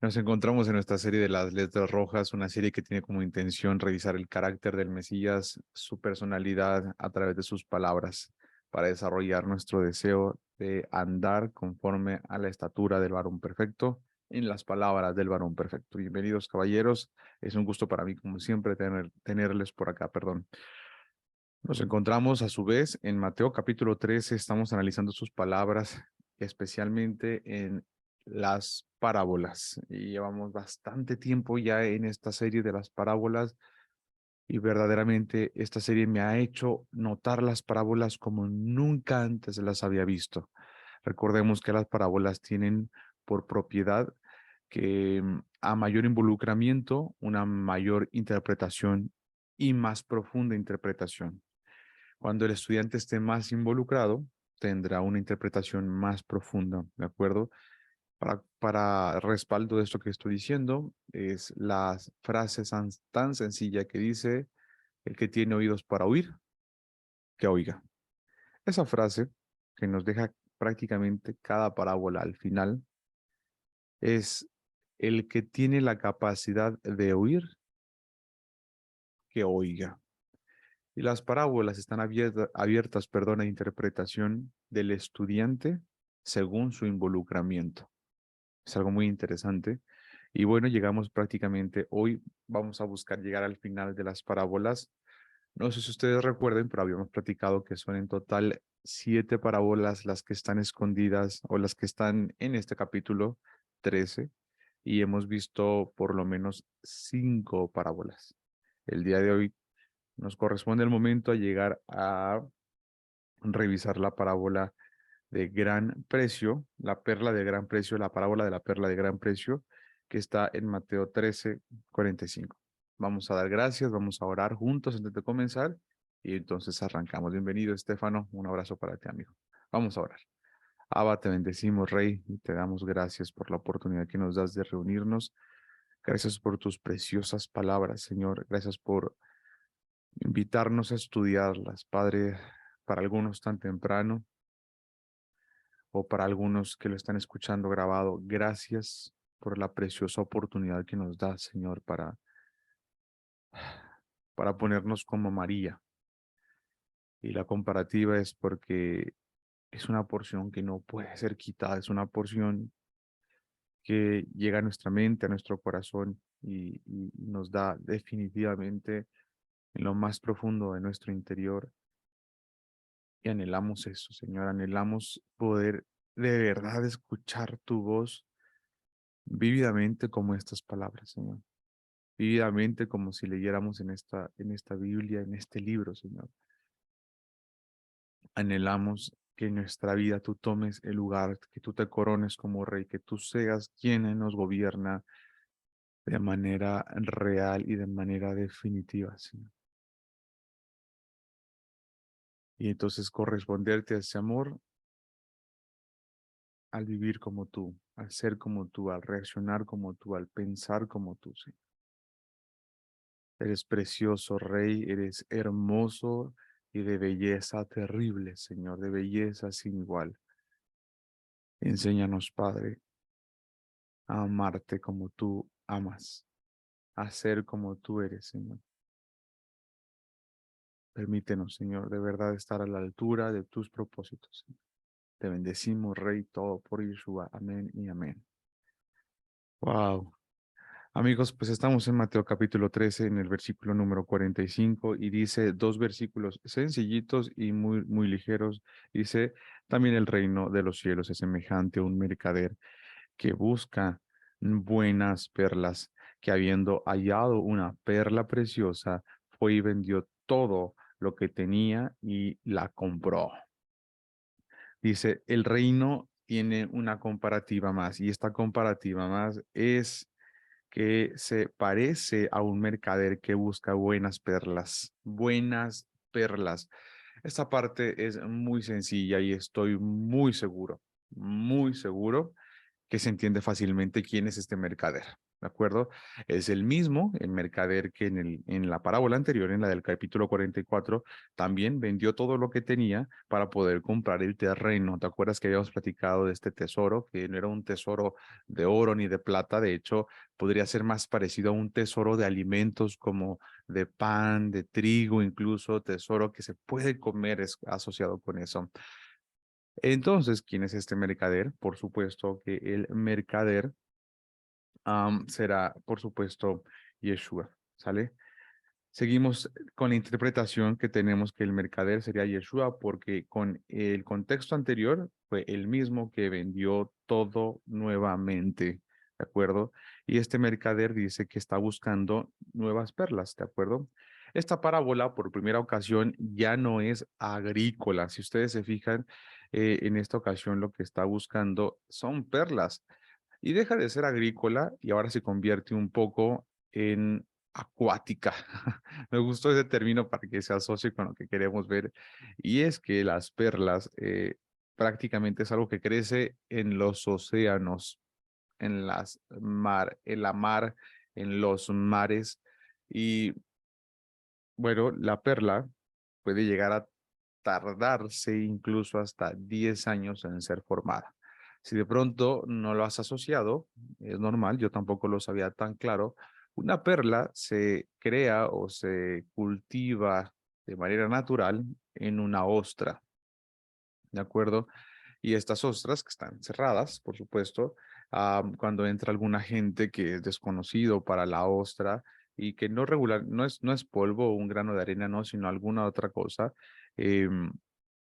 Nos encontramos en nuestra serie de las letras rojas, una serie que tiene como intención revisar el carácter del Mesías, su personalidad a través de sus palabras, para desarrollar nuestro deseo de andar conforme a la estatura del varón perfecto, en las palabras del varón perfecto. Bienvenidos, caballeros. Es un gusto para mí, como siempre, tenerles por acá, perdón. Nos encontramos a su vez en Mateo capítulo 13, estamos analizando sus palabras, especialmente en las parábolas. Y llevamos bastante tiempo ya en esta serie de las parábolas y verdaderamente esta serie me ha hecho notar las parábolas como nunca antes las había visto. Recordemos que las parábolas tienen por propiedad que a mayor involucramiento, una mayor interpretación y más profunda interpretación. Cuando el estudiante esté más involucrado, tendrá una interpretación más profunda, ¿de acuerdo? Para respaldo de esto que estoy diciendo, es la frase tan sencilla que dice, el que tiene oídos para oír, que oiga. Esa frase que nos deja prácticamente cada parábola al final es el que tiene la capacidad de oír, que oiga. Y las parábolas están abiertas, perdón, a interpretación del estudiante según su involucramiento. Es algo muy interesante. Y bueno, llegamos prácticamente, hoy vamos a buscar llegar al final de las parábolas. No sé si ustedes recuerden, pero habíamos platicado que son en total 7 parábolas las que están escondidas o las que están en este capítulo 13 y hemos visto por lo menos 5 parábolas. El día de hoy nos corresponde el momento a llegar a revisar la parábola de gran precio, la perla de gran precio, la parábola de la perla de gran precio, que está en Mateo 13:45. Vamos a dar gracias, vamos a orar juntos antes de comenzar y entonces arrancamos. Bienvenido, Estefano. Un abrazo para ti, amigo. Vamos a orar. Abba, te bendecimos, Rey, y te damos gracias por la oportunidad que nos das de reunirnos. Gracias por tus preciosas palabras, Señor. Gracias por invitarnos a estudiarlas, Padre, para algunos tan temprano o para algunos que lo están escuchando grabado. Gracias por la preciosa oportunidad que nos da, Señor, para ponernos como María. Y la comparativa es porque es una porción que no puede ser quitada, es una porción que llega a nuestra mente, a nuestro corazón y nos da definitivamente en lo más profundo de nuestro interior. Y anhelamos eso, Señor, anhelamos poder de verdad escuchar tu voz vívidamente como estas palabras, Señor. Vívidamente como si leyéramos en esta Biblia, en este libro, Señor. Anhelamos que en nuestra vida tú tomes el lugar, que tú te corones como rey, que tú seas quien nos gobierna de manera real y de manera definitiva, Señor. Y entonces corresponderte a ese amor al vivir como tú, al ser como tú, al reaccionar como tú, al pensar como tú, Señor. Eres precioso, Rey, eres hermoso y de belleza terrible, Señor, de belleza sin igual. Enséñanos, Padre, a amarte como tú amas, a ser como tú eres, Señor. Permítenos, Señor, de verdad estar a la altura de tus propósitos. Te bendecimos, Rey, todo por Yeshua. Amén y amén. Wow. Amigos, pues estamos en Mateo capítulo 13, en el versículo número 45, y dice dos versículos sencillitos y muy, muy ligeros. Dice, también el reino de los cielos es semejante a un mercader que busca buenas perlas, que habiendo hallado una perla preciosa, fue y vendió todo lo que tenía y la compró. Dice, el reino tiene una comparativa más, y esta comparativa más es que se parece a un mercader que busca buenas perlas, buenas perlas. Esta parte es muy sencilla y estoy muy seguro que se entiende fácilmente quién es este mercader, ¿de acuerdo? Es el mismo, el mercader que en la parábola anterior, en la del capítulo 44, también vendió todo lo que tenía para poder comprar el terreno. ¿Te acuerdas que habíamos platicado de este tesoro? Que no era un tesoro de oro ni de plata, de hecho, podría ser más parecido a un tesoro de alimentos como de pan, de trigo, incluso tesoro que se puede comer es asociado con eso. Entonces, ¿quién es este mercader? Por supuesto que el mercader será, por supuesto, Yeshua, ¿sale? Seguimos con la interpretación que tenemos que el mercader sería Yeshua porque con el contexto anterior fue el mismo que vendió todo nuevamente, ¿de acuerdo? Y este mercader dice que está buscando nuevas perlas, ¿de acuerdo? Esta parábola por primera ocasión ya no es agrícola. Si ustedes se fijan, en esta ocasión lo que está buscando son perlas y deja de ser agrícola y ahora se convierte un poco en acuática. Me gustó ese término para que se asocie con lo que queremos ver. Y es que las perlas prácticamente es algo que crece en los océanos, en la mar, en los mares. Y bueno, la perla puede llegar a tardarse incluso hasta 10 años en ser formada. Si de pronto no lo has asociado, es normal, yo tampoco lo sabía tan claro. Una perla se crea o se cultiva de manera natural en una ostra, ¿de acuerdo? Y estas ostras que están cerradas, por supuesto, cuando entra alguna gente que es desconocido para la ostra y que no regular, no es polvo o un grano de arena, no, sino alguna otra cosa, em,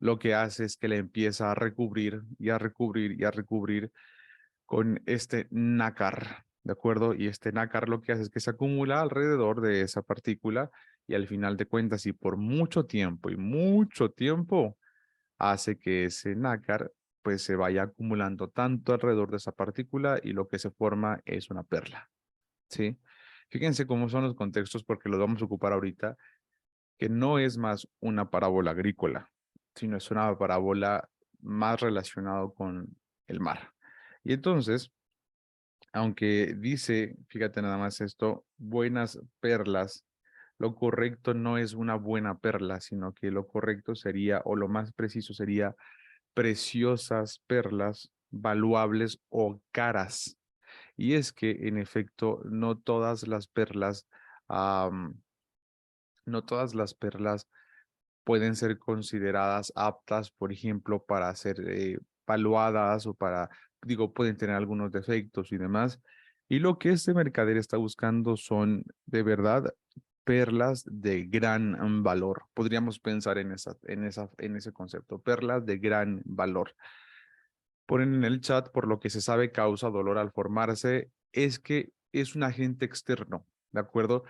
lo que hace es que le empieza a recubrir y a recubrir y a recubrir con este nácar, ¿de acuerdo? Y este nácar lo que hace es que se acumula alrededor de esa partícula y al final de cuentas, y por mucho tiempo y mucho tiempo, hace que ese nácar pues se vaya acumulando tanto alrededor de esa partícula y lo que se forma es una perla, ¿sí? Fíjense cómo son los contextos porque los vamos a ocupar ahorita, que no es más una parábola agrícola, sino es una parábola más relacionado con el mar. Y entonces, aunque dice, fíjate nada más esto, buenas perlas, lo correcto no es una buena perla, sino que lo correcto sería, o lo más preciso sería, preciosas perlas, valuables o caras. Y es que, en efecto, no todas las perlas pueden ser consideradas aptas, por ejemplo, para ser valuadas o para, digo, pueden tener algunos defectos y demás. Y lo que este mercader está buscando son, de verdad, perlas de gran valor. Podríamos pensar en ese concepto, perlas de gran valor. Ponen en el chat, por lo que se sabe causa dolor al formarse, es que es un agente externo, ¿de acuerdo?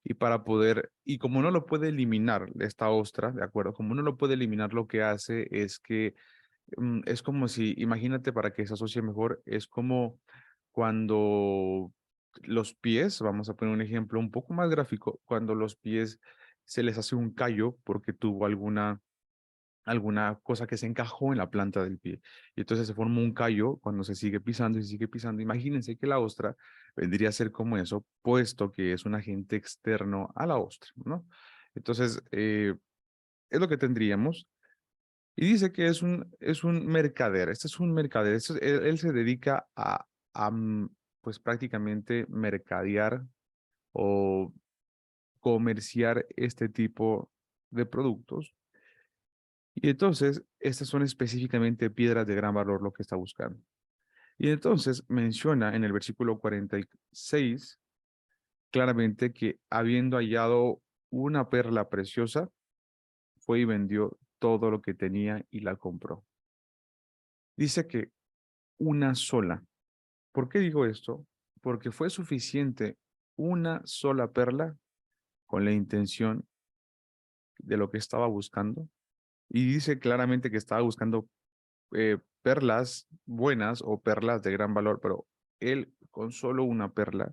Y para poder, y como no lo puede eliminar esta ostra, ¿de acuerdo? Como no lo puede eliminar, lo que hace es que es como si, imagínate para que se asocie mejor, es como cuando los pies, vamos a poner un ejemplo un poco más gráfico, cuando los pies se les hace un callo porque tuvo alguna cosa que se encajó en la planta del pie. Y entonces se forma un callo cuando se sigue pisando y se sigue pisando. Imagínense que la ostra vendría a ser como eso, puesto que es un agente externo a la ostra, ¿no? Entonces, es lo que tendríamos. Y dice que es un mercader. Este es un mercader. Él se dedica pues prácticamente mercadear o comerciar este tipo de productos. Y entonces, estas son específicamente piedras de gran valor lo que está buscando. Y entonces menciona en el versículo 46 claramente que habiendo hallado una perla preciosa, fue y vendió todo lo que tenía y la compró. Dice que una sola. ¿Por qué digo esto? Porque fue suficiente una sola perla con la intención de lo que estaba buscando. Y dice claramente que estaba buscando perlas buenas o perlas de gran valor, pero él con solo una perla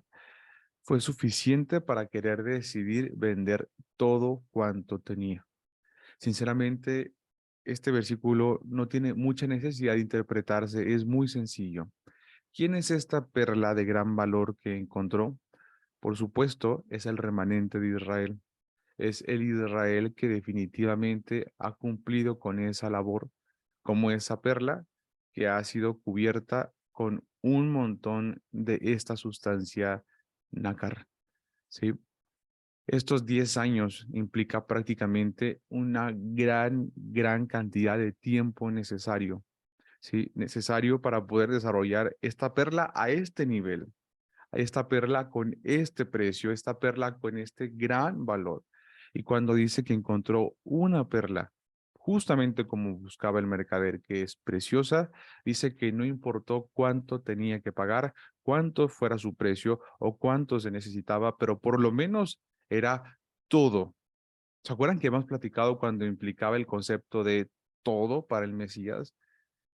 fue suficiente para querer decidir vender todo cuanto tenía. Sinceramente, este versículo no tiene mucha necesidad de interpretarse, es muy sencillo. ¿Quién es esta perla de gran valor que encontró? Por supuesto, es el remanente de Israel. Es el Israel que definitivamente ha cumplido con esa labor, como esa perla que ha sido cubierta con un montón de esta sustancia nácar, ¿sí? Estos 10 años implica prácticamente una gran cantidad de tiempo necesario, ¿sí? Necesario para poder desarrollar esta perla a este nivel, a esta perla con este precio, esta perla con este gran valor. Y cuando dice que encontró una perla, justamente como buscaba el mercader, que es preciosa, dice que no importó cuánto tenía que pagar, cuánto fuera su precio o cuánto se necesitaba, pero por lo menos era todo. ¿Se acuerdan que hemos platicado cuando implicaba el concepto de todo para el Mesías?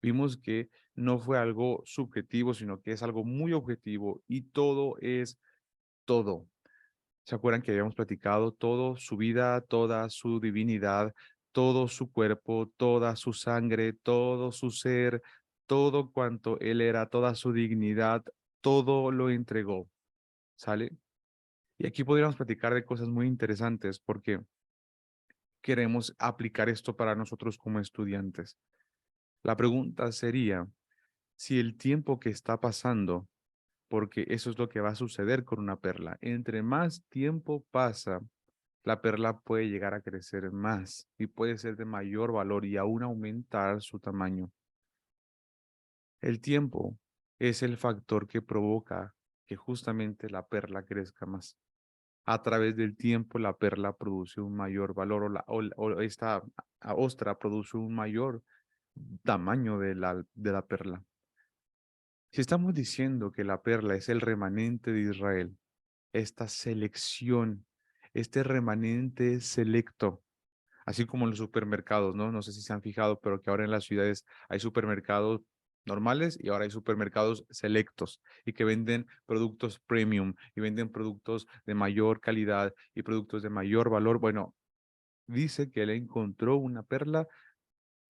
Vimos que no fue algo subjetivo, sino que es algo muy objetivo y todo es todo. ¿Se acuerdan que habíamos platicado todo su vida, toda su divinidad, todo su cuerpo, toda su sangre, todo su ser, todo cuanto él era, toda su dignidad, todo lo entregó? ¿Sale? Y aquí podríamos platicar de cosas muy interesantes porque queremos aplicar esto para nosotros como estudiantes. La pregunta sería, si el tiempo que está pasando, porque eso es lo que va a suceder con una perla, entre más tiempo pasa, la perla puede llegar a crecer más y puede ser de mayor valor y aún aumentar su tamaño. El tiempo es el factor que provoca que justamente la perla crezca más. A través del tiempo, la perla produce un mayor valor o esta ostra produce un mayor tamaño de la perla. Si estamos diciendo que la perla es el remanente de Israel, esta selección, este remanente selecto, así como en los supermercados, ¿no? No sé si se han fijado, pero que ahora en las ciudades hay supermercados normales y ahora hay supermercados selectos y que venden productos premium y venden productos de mayor calidad y productos de mayor valor. Bueno, dice que él encontró una perla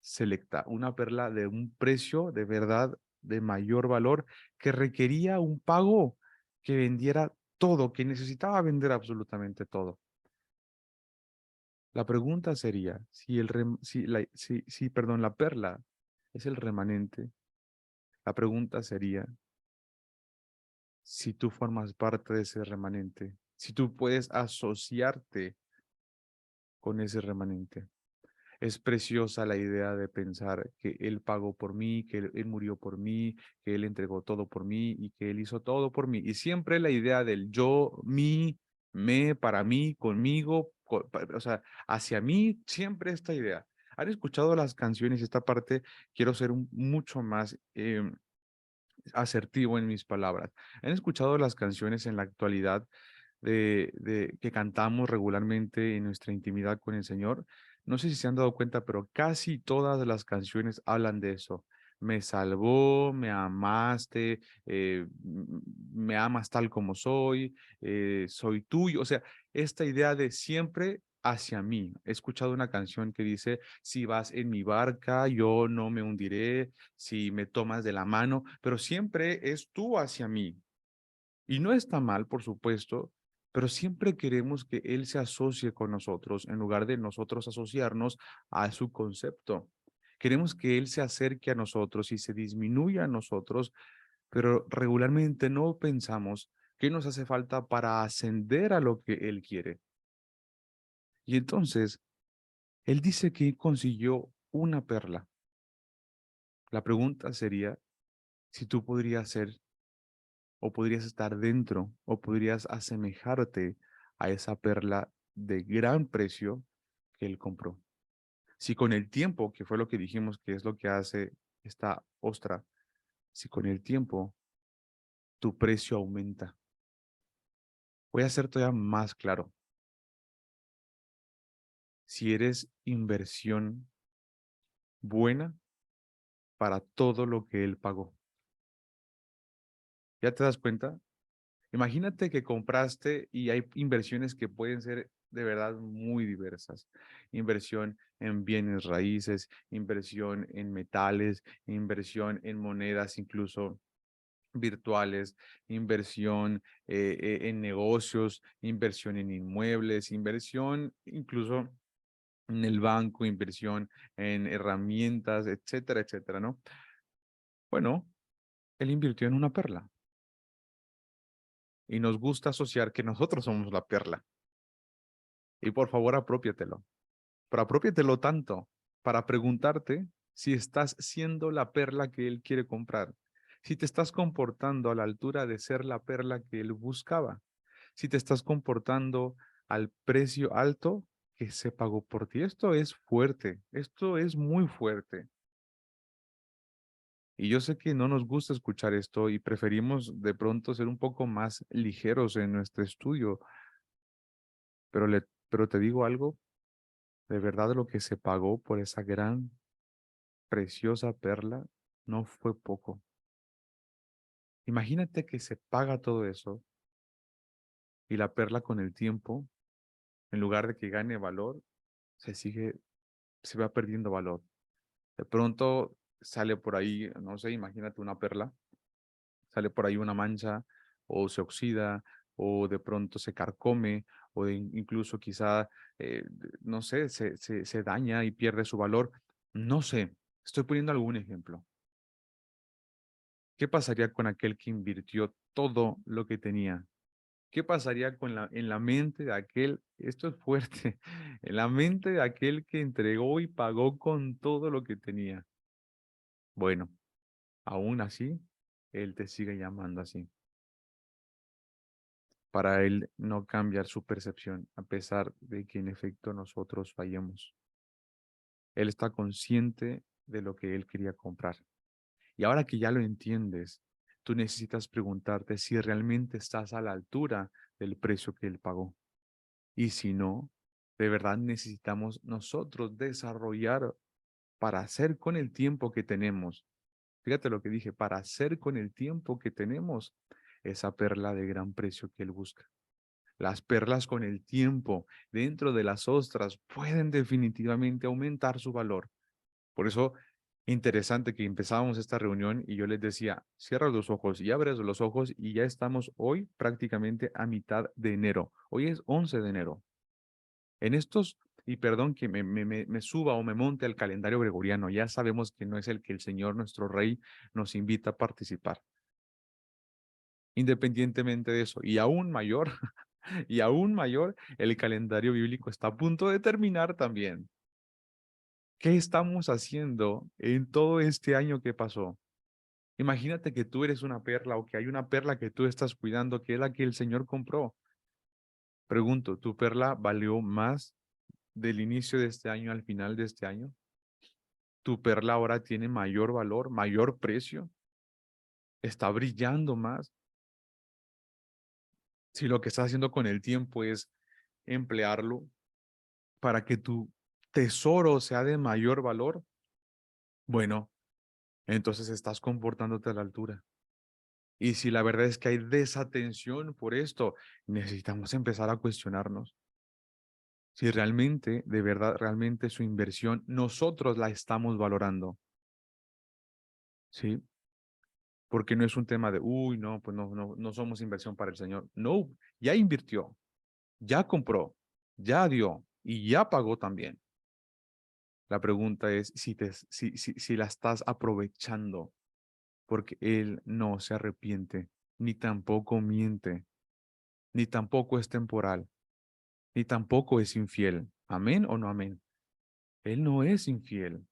selecta, una perla de un precio de verdad de mayor valor que requería un pago que vendiera todo, que necesitaba vender absolutamente todo. La pregunta sería, si la perla es el remanente, la pregunta sería si tú formas parte de ese remanente, si tú puedes asociarte con ese remanente. Es preciosa la idea de pensar que Él pagó por mí, que él murió por mí, que Él entregó todo por mí y que Él hizo todo por mí. Y siempre la idea del yo, mí, me, para mí, conmigo, o sea, hacia mí, siempre esta idea. ¿Han escuchado las canciones? Esta parte quiero ser mucho más asertivo en mis palabras. ¿Han escuchado las canciones en la actualidad que cantamos regularmente en nuestra intimidad con el Señor? No sé si se han dado cuenta, pero casi todas las canciones hablan de eso. Me salvó, me amaste, me amas tal como soy, soy tuyo. O sea, esta idea de siempre hacia mí. He escuchado una canción que dice, si vas en mi barca, yo no me hundiré, si me tomas de la mano, pero siempre es tú hacia mí. Y no está mal, por supuesto, pero siempre queremos que Él se asocie con nosotros en lugar de nosotros asociarnos a su concepto. Queremos que Él se acerque a nosotros y se disminuya a nosotros, pero regularmente no pensamos qué nos hace falta para ascender a lo que Él quiere. Y entonces, Él dice que consiguió una perla. La pregunta sería si tú podrías ser o podrías estar dentro o podrías asemejarte a esa perla de gran precio que él compró. Si con el tiempo, que fue lo que dijimos que es lo que hace esta ostra, si con el tiempo tu precio aumenta. Voy a ser todavía más claro. Si eres inversión buena para todo lo que él pagó. ¿Ya te das cuenta? Imagínate que compraste y hay inversiones que pueden ser de verdad muy diversas. Inversión en bienes raíces, inversión en metales, inversión en monedas, incluso virtuales, inversión en negocios, inversión en inmuebles, inversión incluso en el banco, inversión en herramientas, etcétera, etcétera, ¿no? Bueno, él invirtió en una perla y nos gusta asociar que nosotros somos la perla. Y por favor, apropiatelo. Pero apropiatelo tanto para preguntarte si estás siendo la perla que él quiere comprar, si te estás comportando a la altura de ser la perla que él buscaba, si te estás comportando al precio alto que se pagó por ti. Esto es fuerte, esto es muy fuerte. Y yo sé que no nos gusta escuchar esto y preferimos de pronto ser un poco más ligeros en nuestro estudio, pero te digo algo, de verdad lo que se pagó por esa gran, preciosa perla no fue poco. Imagínate que se paga todo eso y la perla con el tiempo, en lugar de que gane valor, se va perdiendo valor. De pronto sale por ahí, no sé, imagínate una perla, sale por ahí una mancha o se oxida o de pronto se carcome o incluso quizá, no sé, se daña y pierde su valor. No sé, estoy poniendo algún ejemplo. ¿Qué pasaría con aquel que invirtió todo lo que tenía? ¿Qué pasaría en la mente de aquel, esto es fuerte, en la mente de aquel que entregó y pagó con todo lo que tenía? Bueno, aún así, él te sigue llamando así. Para él no cambiar su percepción, a pesar de que en efecto nosotros fallemos. Él está consciente de lo que él quería comprar. Y ahora que ya lo entiendes, tú necesitas preguntarte si realmente estás a la altura del precio que él pagó. Y si no, de verdad necesitamos nosotros desarrollar para hacer con el tiempo que tenemos. Fíjate lo que dije, para hacer con el tiempo que tenemos esa perla de gran precio que él busca. Las perlas con el tiempo dentro de las ostras pueden definitivamente aumentar su valor. Por eso, interesante que empezábamos esta reunión y yo les decía, cierra los ojos y abres los ojos y ya estamos hoy prácticamente a mitad de enero. Hoy es 11 de enero. En estos, y perdón que me suba o me monte al calendario gregoriano, ya sabemos que no es el que el Señor nuestro Rey nos invita a participar. Independientemente de eso, y aún mayor, y aún mayor, el calendario bíblico está a punto de terminar también. ¿Qué estamos haciendo en todo este año que pasó? Imagínate que tú eres una perla o que hay una perla que tú estás cuidando, que es la que el Señor compró. Pregunto, ¿tu perla valió más del inicio de este año al final de este año? ¿Tu perla ahora tiene mayor valor, mayor precio? ¿Está brillando más? Si lo que estás haciendo con el tiempo es emplearlo para que tu tesoro sea de mayor valor, bueno, entonces estás comportándote a la altura. Y si la verdad es que hay desatención por esto, necesitamos empezar a cuestionarnos si realmente, de verdad, realmente su inversión, nosotros la estamos valorando, ¿sí? Porque no es un tema de, uy, no, pues no somos inversión para el Señor. No, ya invirtió, ya compró, ya dio y ya pagó también. La pregunta es si la estás aprovechando, porque Él no se arrepiente, ni tampoco miente, ni tampoco es temporal, ni tampoco es infiel. ¿Amén o no amén? Él no es infiel.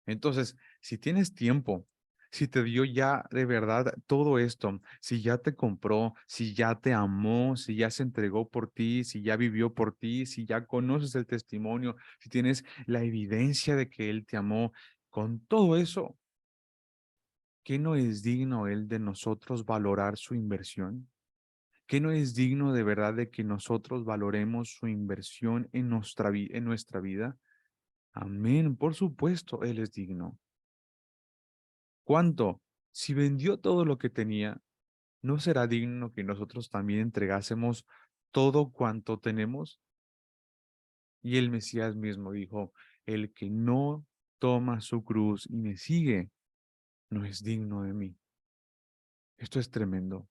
Entonces, si tienes tiempo, si te dio ya de verdad todo esto, si ya te compró, si ya te amó, si ya se entregó por ti, si ya vivió por ti, si ya conoces el testimonio, si tienes la evidencia de que Él te amó, con todo eso, ¿qué no es digno Él de nosotros valorar su inversión? ¿Qué no es digno de verdad de que nosotros valoremos su inversión en en nuestra vida? Amén, por supuesto, Él es digno. ¿Cuánto? Si vendió todo lo que tenía, ¿no será digno que nosotros también entregásemos todo cuanto tenemos? Y el Mesías mismo dijo, el que no toma su cruz y me sigue, no es digno de mí. Esto es tremendo.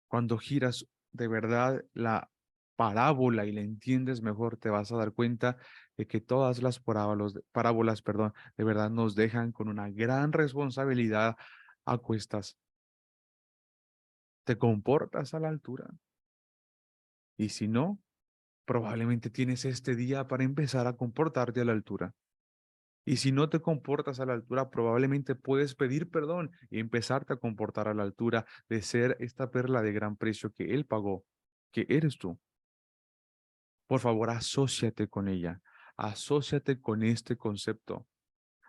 Cuando giras de verdad la parábola y la entiendes mejor, te vas a dar cuenta de que todas las parábolas, perdón, de verdad nos dejan con una gran responsabilidad a cuestas. ¿Te comportas a la altura? Y si no, probablemente tienes este día para empezar a comportarte a la altura. Y si no te comportas a la altura, probablemente puedes pedir perdón y empezarte a comportar a la altura de ser esta perla de gran precio que Él pagó, que eres tú. Por favor, asóciate con ella, asóciate con este concepto,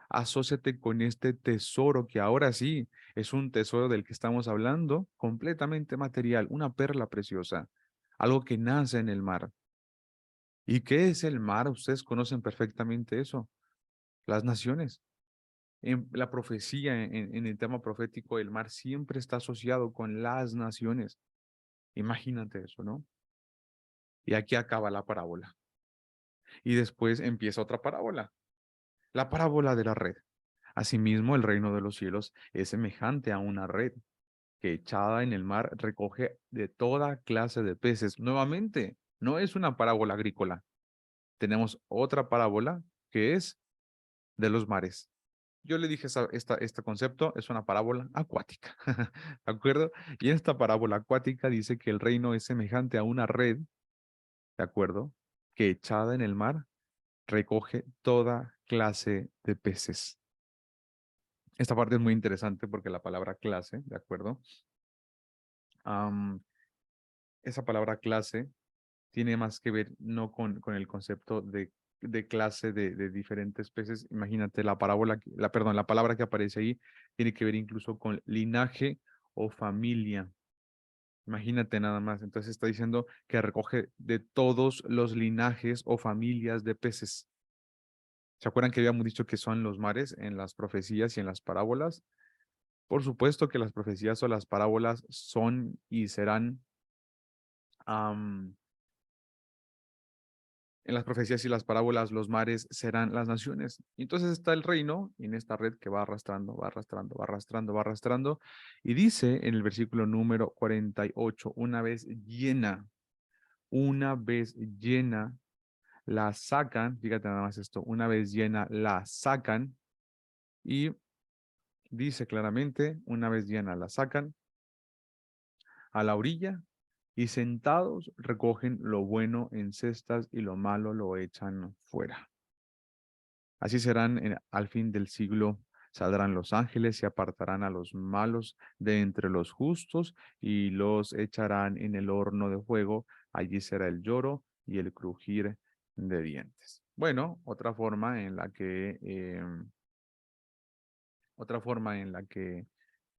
asóciate con este tesoro que ahora sí es un tesoro del que estamos hablando, completamente material, una perla preciosa, algo que nace en el mar. ¿Y qué es el mar? Ustedes conocen perfectamente eso, las naciones. En la profecía, en el tema profético, el mar siempre está asociado con las naciones. Imagínate eso, ¿no? Y aquí acaba la parábola. Y después empieza otra parábola, la parábola de la red. Asimismo, el reino de los cielos es semejante a una red que echada en el mar recoge de toda clase de peces. Nuevamente, no es una parábola agrícola. Tenemos otra parábola que es de los mares. Yo le dije, este concepto es una parábola acuática, ¿de acuerdo? Y esta parábola acuática dice que el reino es semejante a una red, ¿de acuerdo? Que echada en el mar recoge toda clase de peces. Esta parte es muy interesante porque la palabra clase, ¿de acuerdo? Am, esa palabra clase tiene más que ver no con el concepto de clase de diferentes peces. Imagínate la parábola, perdón, la palabra que aparece ahí tiene que ver incluso con linaje o familia. Imagínate nada más. Entonces está diciendo que recoge de todos los linajes o familias de peces. ¿Se acuerdan que habíamos dicho que son los mares en las profecías y en las parábolas? Por supuesto que las profecías o las parábolas son y serán en las profecías y las parábolas, los mares serán las naciones. Y entonces está el reino en esta red que va arrastrando, va arrastrando, va arrastrando, va arrastrando. Y dice en el versículo número 48, una vez llena, la sacan, fíjate nada más esto, una vez llena, la sacan y dice claramente, una vez llena, la sacan a la orilla y sentados recogen lo bueno en cestas y lo malo lo echan fuera. Así serán al fin del siglo. Saldrán los ángeles y apartarán a los malos de entre los justos y los echarán en el horno de fuego. Allí será el lloro y el crujir de dientes. Bueno, otra forma en la que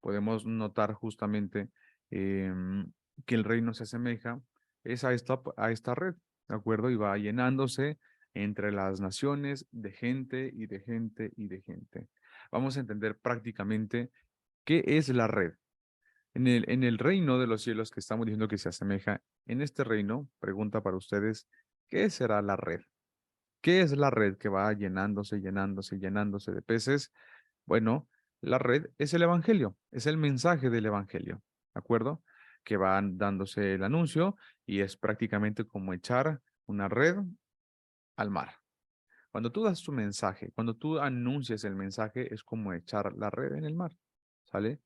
podemos notar justamente que el reino se asemeja es a esta red, ¿de acuerdo? Y va llenándose entre las naciones de gente y de gente y de gente. Vamos a entender prácticamente qué es la red. En el reino de los cielos que estamos diciendo que se asemeja, en este reino, pregunta para ustedes, ¿qué será la red? ¿Qué es la red que va llenándose, llenándose, llenándose de peces? Bueno, la red es el evangelio, es el mensaje del evangelio, ¿de acuerdo? Que va dándose el anuncio y es prácticamente como echar una red al mar. Cuando tú das tu mensaje, cuando tú anuncias el mensaje, es como echar la red en el mar, ¿sale?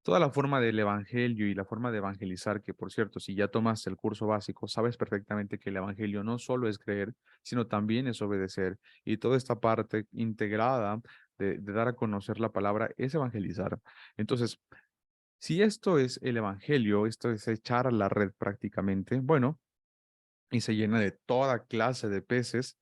Toda la forma del evangelio y la forma de evangelizar, que por cierto, si ya tomaste el curso básico, sabes perfectamente que el evangelio no solo es creer, sino también es obedecer. Y toda esta parte integrada de dar a conocer la palabra es evangelizar. Entonces, si esto es el evangelio, esto es echar a la red prácticamente, bueno, y se llena de toda clase de peces,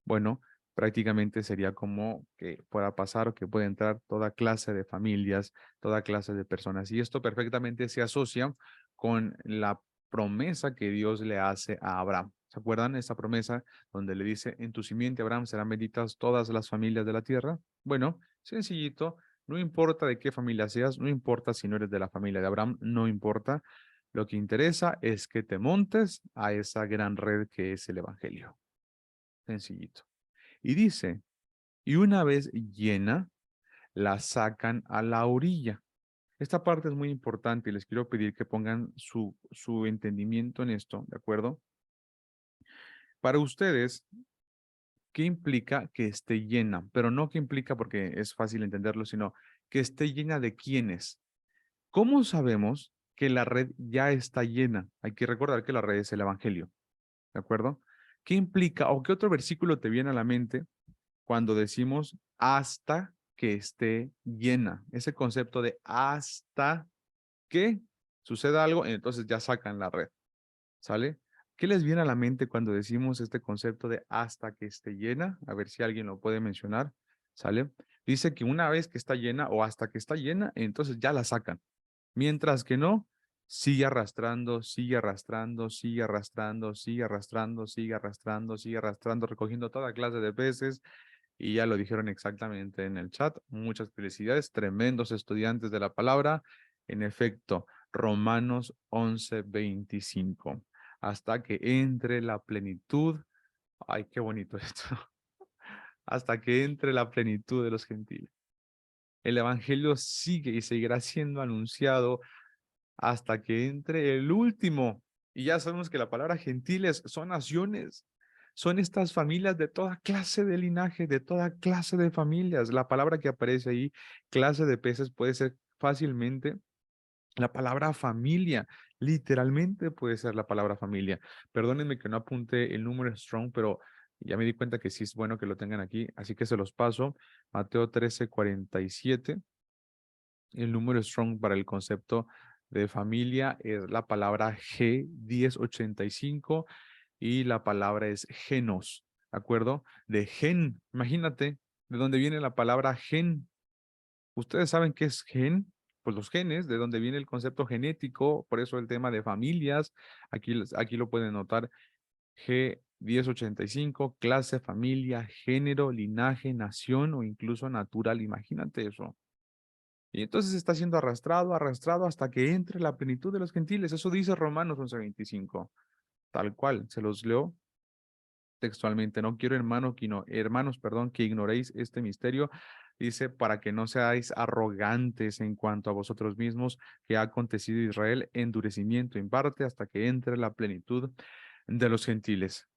bueno, prácticamente sería como que pueda pasar o que pueda entrar toda clase de familias, toda clase de personas. Y esto perfectamente se asocia con la promesa que Dios le hace a Abraham. ¿Se acuerdan esa promesa donde le dice, en tu simiente, Abraham, serán benditas todas las familias de la tierra? Bueno, sencillito, no importa de qué familia seas, no importa si no eres de la familia de Abraham, no importa. Lo que interesa es que te montes a esa gran red que es el Evangelio. Sencillito. Y dice, y una vez llena, la sacan a la orilla. Esta parte es muy importante y les quiero pedir que pongan su entendimiento en esto, ¿de acuerdo? Para ustedes, ¿qué implica que esté llena? Pero no qué implica porque es fácil entenderlo, sino que esté llena de quiénes. ¿Cómo sabemos que la red ya está llena? Hay que recordar que la red es el Evangelio, ¿de acuerdo? ¿Qué implica o qué otro versículo te viene a la mente cuando decimos hasta que esté llena? Ese concepto de hasta que suceda algo, entonces ya sacan la red, ¿sale? ¿Qué les viene a la mente cuando decimos este concepto de hasta que esté llena? A ver si alguien lo puede mencionar, ¿sale? Dice que una vez que está llena o hasta que está llena, entonces ya la sacan. Mientras que no, sigue arrastrando, sigue arrastrando, sigue arrastrando, sigue arrastrando, sigue arrastrando, sigue arrastrando, recogiendo toda clase de peces. Y ya lo dijeron exactamente en el chat. Muchas felicidades, tremendos estudiantes de la palabra. En efecto, Romanos 11:25. Hasta que entre la plenitud. Ay, qué bonito esto. Hasta que entre la plenitud de los gentiles. El evangelio sigue y seguirá siendo anunciado hasta que entre el último. Y ya sabemos que la palabra gentiles son naciones, son estas familias de toda clase de linaje, de toda clase de familias. La palabra que aparece ahí, clase de peces, puede ser fácilmente la palabra familia, literalmente puede ser la palabra familia. Perdónenme que no apunte el número strong, pero ya me di cuenta que sí es bueno que lo tengan aquí, así que se los paso. Mateo 13:47. El número strong para el concepto de familia es la palabra G1085 y la palabra es genos, ¿de acuerdo? De gen, imagínate de dónde viene la palabra gen. ¿Ustedes saben qué es gen? Pues los genes, de dónde viene el concepto genético, por eso el tema de familias, aquí lo pueden notar, G1085, clase, familia, género, linaje, nación o incluso natural, imagínate eso. Y entonces está siendo arrastrado, arrastrado hasta que entre la plenitud de los gentiles. Eso dice Romanos 11:25. Tal cual, se los leo textualmente. No quiero, hermanos, perdón, que ignoréis este misterio. Dice, para que no seáis arrogantes en cuanto a vosotros mismos, que ha acontecido a Israel endurecimiento en parte hasta que entre la plenitud de los gentiles.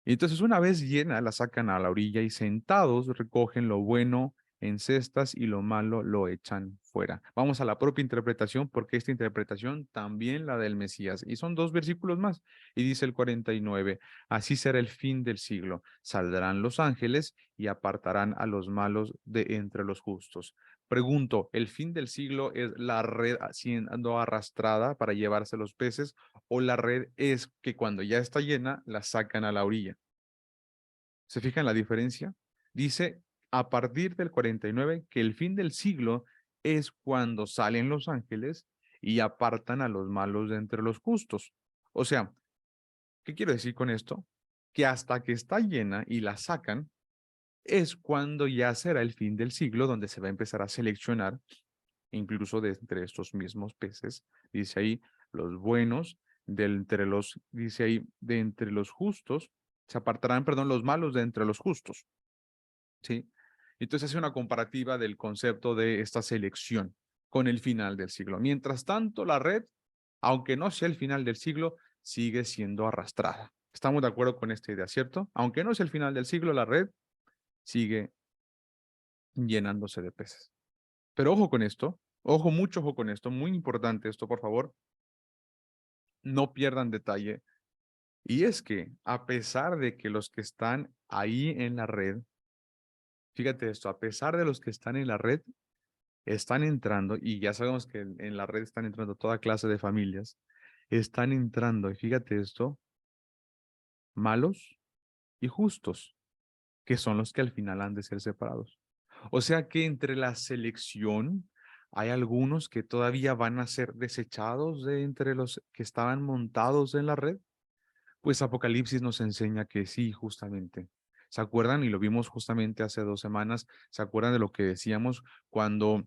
Y entonces una vez llena, la sacan a la orilla y sentados recogen lo bueno en cestas y lo malo lo echan fuera. Vamos a la propia interpretación porque esta interpretación también la del Mesías. Y son dos versículos más. Y dice el 49, así será el fin del siglo. Saldrán los ángeles y apartarán a los malos de entre los justos. Pregunto, ¿el fin del siglo es la red siendo arrastrada para llevarse los peces o la red es que cuando ya está llena la sacan a la orilla? ¿Se fijan la diferencia? Dice a partir del 49 que el fin del siglo es cuando salen los ángeles y apartan a los malos de entre los justos. O sea, ¿qué quiero decir con esto? Que hasta que está llena y la sacan, es cuando ya será el fin del siglo, donde se va a empezar a seleccionar, incluso de entre estos mismos peces, dice ahí, los buenos, dice ahí, de entre los justos, se apartarán, perdón, los malos de entre los justos. ¿Sí? Entonces hace una comparativa del concepto de esta selección con el final del siglo. Mientras tanto, la red, aunque no sea el final del siglo, sigue siendo arrastrada. Estamos de acuerdo con esta idea, ¿cierto? Aunque no sea el final del siglo, la red sigue llenándose de peces. Pero ojo con esto, ojo, mucho ojo con esto, muy importante esto, por favor, no pierdan detalle. Y es que a pesar de que los que están ahí en la red, fíjate esto, a pesar de los que están en la red, están entrando, y ya sabemos que en la red están entrando toda clase de familias, están entrando, y fíjate esto, malos y justos, que son los que al final han de ser separados. O sea que entre la selección hay algunos que todavía van a ser desechados de entre los que estaban montados en la red. Pues Apocalipsis nos enseña que sí, justamente. ¿Se acuerdan? Y lo vimos justamente hace 2 semanas. ¿Se acuerdan de lo que decíamos cuando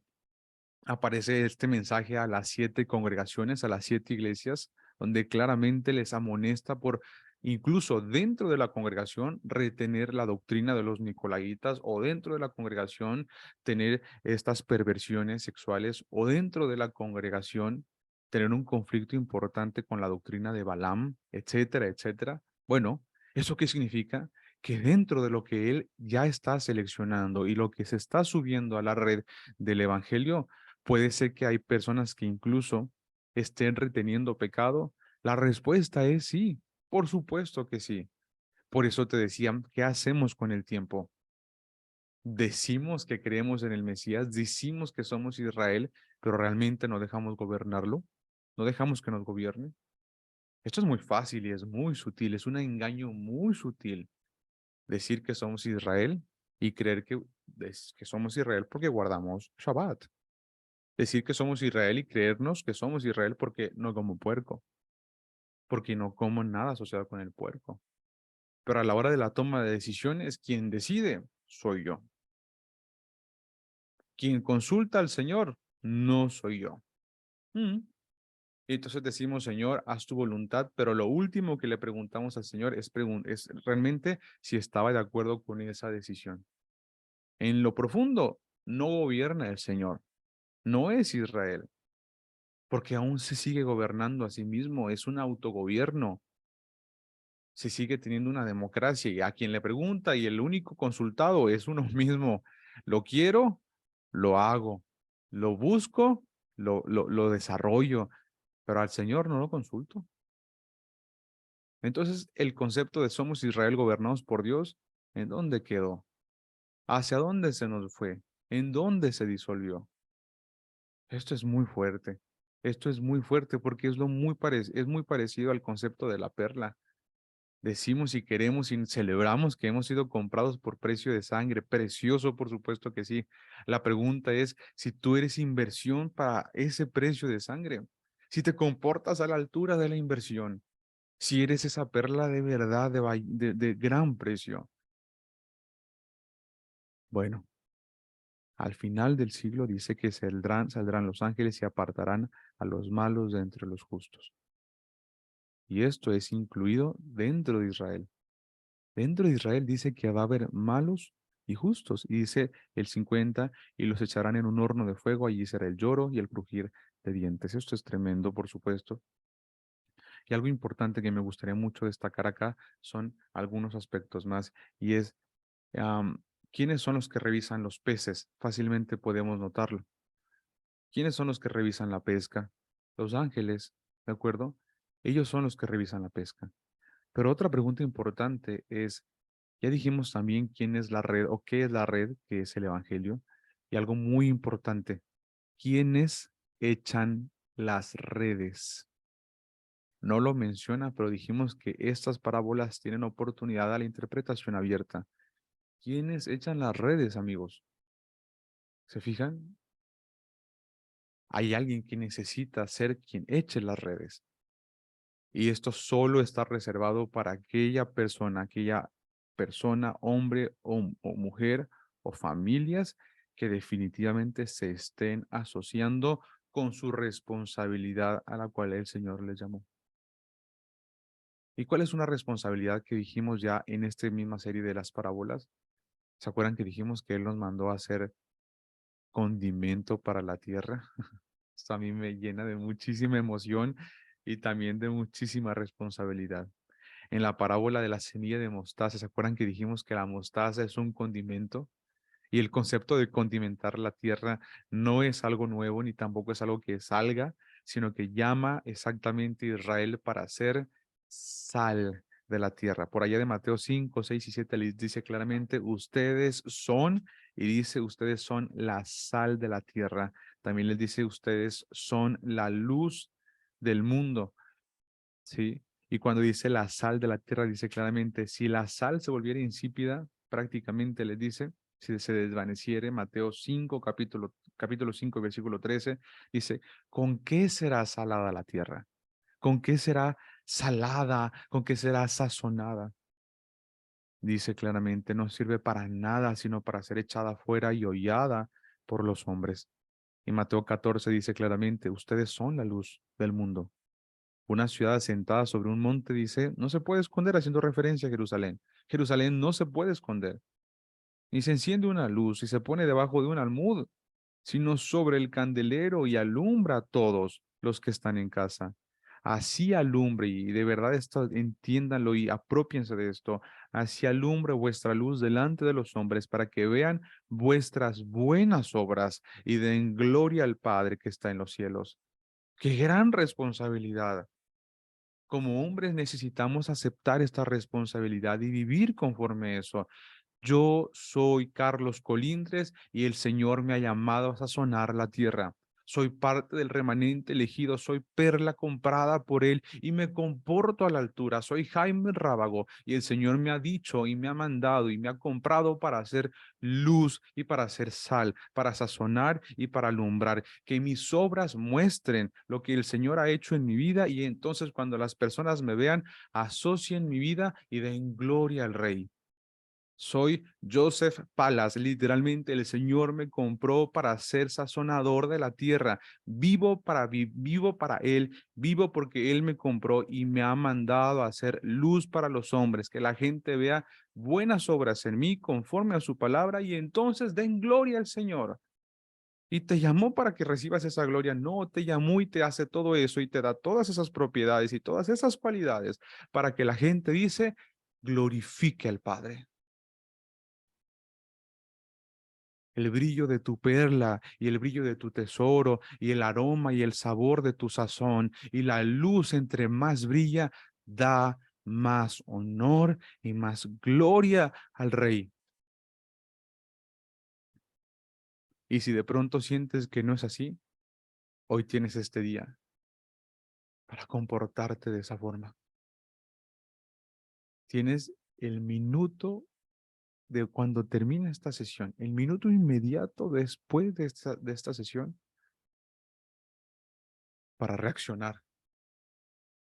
aparece este mensaje a las 7 congregaciones, a las 7 iglesias, donde claramente les amonesta por incluso dentro de la congregación, retener la doctrina de los nicolaitas, o dentro de la congregación, tener estas perversiones sexuales, o dentro de la congregación, tener un conflicto importante con la doctrina de Balaam, etcétera, etcétera. Bueno, ¿eso qué significa? Que dentro de lo que él ya está seleccionando y lo que se está subiendo a la red del evangelio, puede ser que hay personas que incluso estén reteniendo pecado. La respuesta es sí, por supuesto que sí. Por eso te decía, ¿qué hacemos con el tiempo? Decimos que creemos en el Mesías, decimos que somos Israel, pero realmente no dejamos gobernarlo, no dejamos que nos gobierne. Esto es muy fácil y es muy sutil, es un engaño muy sutil decir que somos Israel y creer que somos Israel porque guardamos Shabbat. Decir que somos Israel y creernos que somos Israel porque no como puerco, porque no como nada asociado con el puerco. Pero a la hora de la toma de decisiones, quien decide soy yo. Quien consulta al Señor no soy yo. Mm. Y entonces decimos, Señor, haz tu voluntad, pero lo último que le preguntamos al Señor es realmente si estaba de acuerdo con esa decisión. En lo profundo, no gobierna el Señor, no es Israel, porque aún se sigue gobernando a sí mismo, es un autogobierno, se sigue teniendo una democracia y a quien le pregunta y el único consultado es uno mismo. Lo quiero, lo hago, lo busco, lo desarrollo, pero al Señor no lo consulto. Entonces, el concepto de somos Israel gobernados por Dios, ¿en dónde quedó? ¿Hacia dónde se nos fue? ¿En dónde se disolvió? Esto es muy fuerte. Esto es muy fuerte porque es muy parecido al concepto de la perla. Decimos y queremos y celebramos que hemos sido comprados por precio de sangre. Precioso, por supuesto que sí. La pregunta es si tú eres inversión para ese precio de sangre. Si te comportas a la altura de la inversión. Si eres esa perla de verdad de gran precio. Bueno, al final del siglo dice que saldrán los ángeles y apartarán a los malos de entre los justos. Y esto es incluido dentro de Israel. Dentro de Israel dice que va a haber malos y justos. Y dice el 50, y los echarán en un horno de fuego, allí será el lloro y el crujir de dientes. Esto es tremendo, por supuesto. Y algo importante que me gustaría mucho destacar acá son algunos aspectos más, y es, ¿quiénes son los que revisan los peces? Fácilmente podemos notarlo. ¿Quiénes son los que revisan la pesca? Los ángeles, ¿de acuerdo? Ellos son los que revisan la pesca. Pero otra pregunta importante es, ya dijimos también quién es la red o qué es la red, que es el Evangelio. Y algo muy importante, ¿quiénes echan las redes? No lo menciona, pero dijimos que estas parábolas tienen oportunidad a la interpretación abierta. ¿Quiénes echan las redes, amigos? ¿Se fijan? Hay alguien que necesita ser quien eche las redes. Y esto solo está reservado para aquella persona, hombre o mujer o familias que definitivamente se estén asociando con su responsabilidad a la cual el Señor les llamó. ¿Y cuál es una responsabilidad que dijimos ya en esta misma serie de las parábolas? ¿Se acuerdan que dijimos que Él nos mandó a hacer condimento para la tierra? Esto a mí me llena de muchísima emoción y también de muchísima responsabilidad. En la parábola de la semilla de mostaza, ¿se acuerdan que dijimos que la mostaza es un condimento? Y el concepto de condimentar la tierra no es algo nuevo ni tampoco es algo que salga, sino que llama exactamente a Israel para ser sal de la tierra. Por allá de Mateo 5, 6 y 7 les dice claramente, ustedes son, y dice, ustedes son la sal de la tierra. También les dice, ustedes son la luz del mundo. ¿Sí? Y cuando dice la sal de la tierra, dice claramente, si la sal se volviera insípida, prácticamente les dice, si se desvaneciere, Mateo 5, capítulo 5, versículo 13, dice, ¿con qué será salada la tierra? ¿Con qué será salada? ¿Con qué será sazonada? Dice claramente, no sirve para nada, sino para ser echada fuera y hollada por los hombres. Y Mateo 14 dice claramente, ustedes son la luz del mundo. Una ciudad asentada sobre un monte, dice, no se puede esconder, haciendo referencia a Jerusalén. Jerusalén no se puede esconder. Ni se enciende una luz y se pone debajo de un almud, sino sobre el candelero y alumbra a todos los que están en casa. Así alumbre, y de verdad esto entiéndanlo y apropiense de esto, así alumbre vuestra luz delante de los hombres para que vean vuestras buenas obras y den gloria al Padre que está en los cielos. ¡Qué gran responsabilidad! Como hombres necesitamos aceptar esta responsabilidad y vivir conforme a eso. Yo soy Carlos Colindres y el Señor me ha llamado a sazonar la tierra. Soy parte del remanente elegido, soy perla comprada por Él y me comporto a la altura. Soy Jaime Rábago y el Señor me ha dicho y me ha mandado y me ha comprado para hacer luz y para hacer sal, para sazonar y para alumbrar. Que mis obras muestren lo que el Señor ha hecho en mi vida y entonces cuando las personas me vean, asocien mi vida y den gloria al Rey. Soy Joseph Palas, literalmente el Señor me compró para ser sazonador de la tierra. Vivo para Él, vivo porque Él me compró y me ha mandado a hacer luz para los hombres, que la gente vea buenas obras en mí conforme a su palabra y entonces den gloria al Señor. Y te llamó para que recibas esa gloria. No, te llamó y te hace todo eso y te da todas esas propiedades y todas esas cualidades para que la gente dice, glorifique al Padre. El brillo de tu perla y el brillo de tu tesoro y el aroma y el sabor de tu sazón y la luz entre más brilla, da más honor y más gloria al Rey. Y si de pronto sientes que no es así, hoy tienes este día para comportarte de esa forma. Tienes el minuto de cuando termina esta sesión, el minuto inmediato después de esta sesión para reaccionar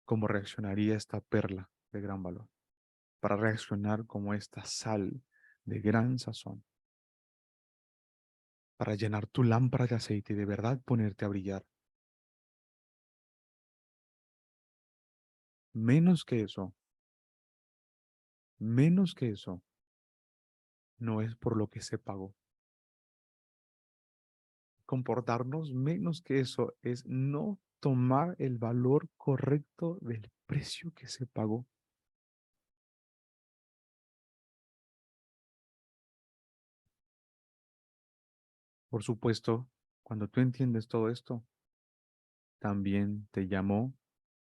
como reaccionaría esta perla de gran valor, para reaccionar como esta sal de gran sazón, para llenar tu lámpara de aceite y de verdad ponerte a brillar. Menos que eso, menos que eso, no es por lo que se pagó. Comportarnos menos que eso es no tomar el valor correcto del precio que se pagó. Por supuesto, cuando tú entiendes todo esto, también te llamó